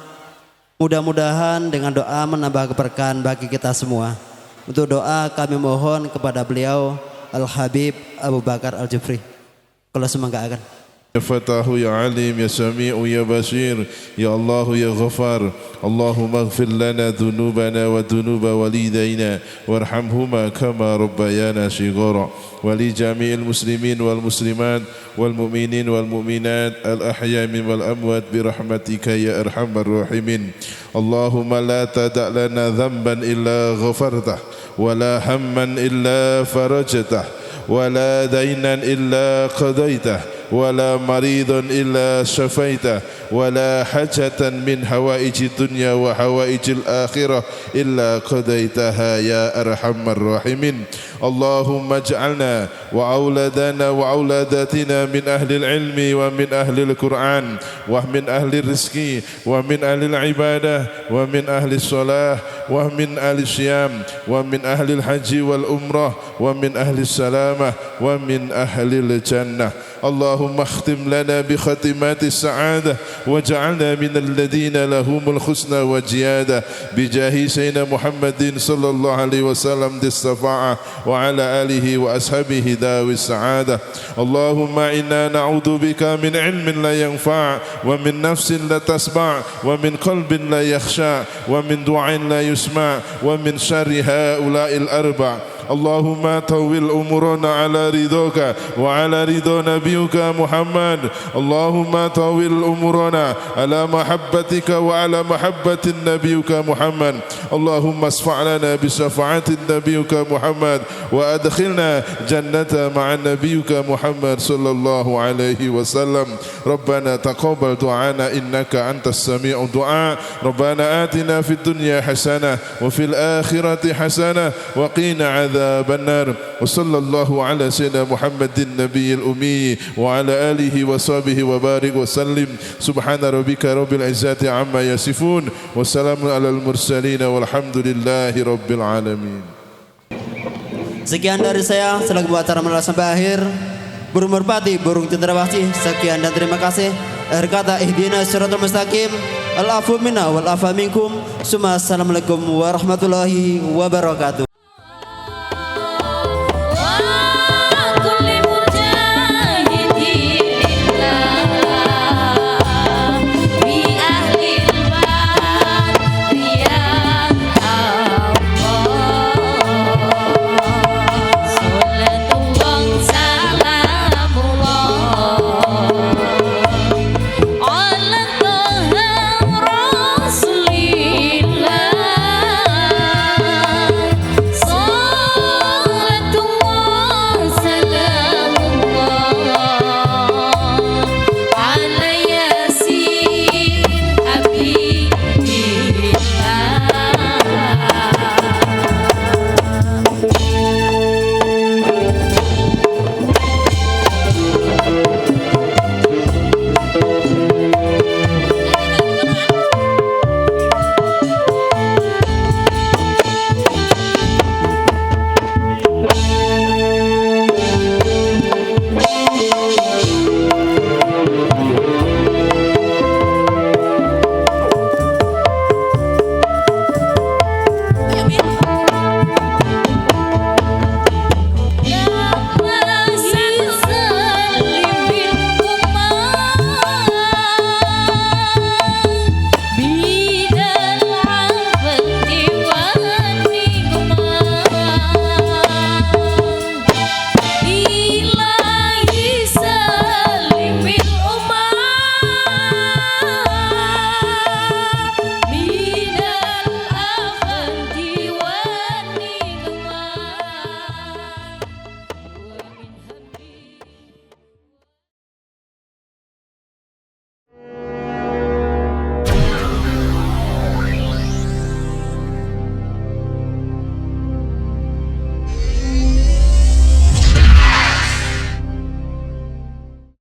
Mudah-mudahan dengan doa menambah keberkahan bagi kita semua. Untuk doa kami mohon kepada beliau Al-Habib Abu Bakar Al-Jufri. Kalau semua enggak akan. يا فتاح يا عليم يا سميع يا بصير يا الله يا غفار اللهم اغفر لنا ذنوبنا وذنوب والدينا وارحمهما كما ربيانا صغارا ولجميع المسلمين والمسلمات والمؤمنين والمؤمنات الأحياء والأموات برحمتك يا أرحم الراحمين اللهم لا تدع لنا ذنبا إلا غفرته ولا هما إلا فرجته ولا دينا إلا قضيته ولا مريض إلا شفيته ولا حاجة من حوائج الدنيا وحوائج الآخرة إلا قضيتها يا أرحم الراحمين اللهم اجعلنا وأولادنا وأولاداتنا من أهل العلم ومن أهل القرآن ومن أهل الرزق ومن أهل العبادة ومن أهل الصلاة ومن أهل الصيام ومن أهل الحج والأمرة ومن أهل السلامة ومن أهل الجنة اللهم اختم لنا بختمات السعادة واجعلنا من الذين لهم الحسنى والزيادة بجاه سيدنا محمد صلى الله عليه وسلم ذي الشفاعة وعلى آله وأصحابه ذوي السعادة اللهم إنا نعوذ بك من علم لا ينفع ومن نفس لا تسمع ومن قلب لا يخشع ومن دعاء لا يسمع ومن شر هؤلاء الأربع اللهم طول أمورنا على رضاك وعلى رضا نبيك محمد اللهم طول أمورنا على محبتك وعلى محبة نبيك محمد اللهم اشفع لنا بشفاعة نبيك محمد وأدخلنا جنة مع نبيك محمد صلى الله عليه وسلم ربنا تقبل دعانا إنك أنت السميع الدعاء ربنا آتنا في الدنيا حسنة وفي الآخرة حسنة وقنا عذاب النار وصلى الله على سيدنا محمد النبي الأمي وعلى آله وصحبه وبارك وسلم سبحان ربك رب العزة عما يصفون والسلام على المرسلين والحمد لله رب العالمين. Sekian dari saya selaku acara melalui sampai akhir. Burung merpati, burung cendrawasih. Sekian dan terima kasih. Akhir kata ihdinas siratal mustaqim. Al-afu minna wal afa minkum. Assalamualaikum warahmatullahi wabarakatuh.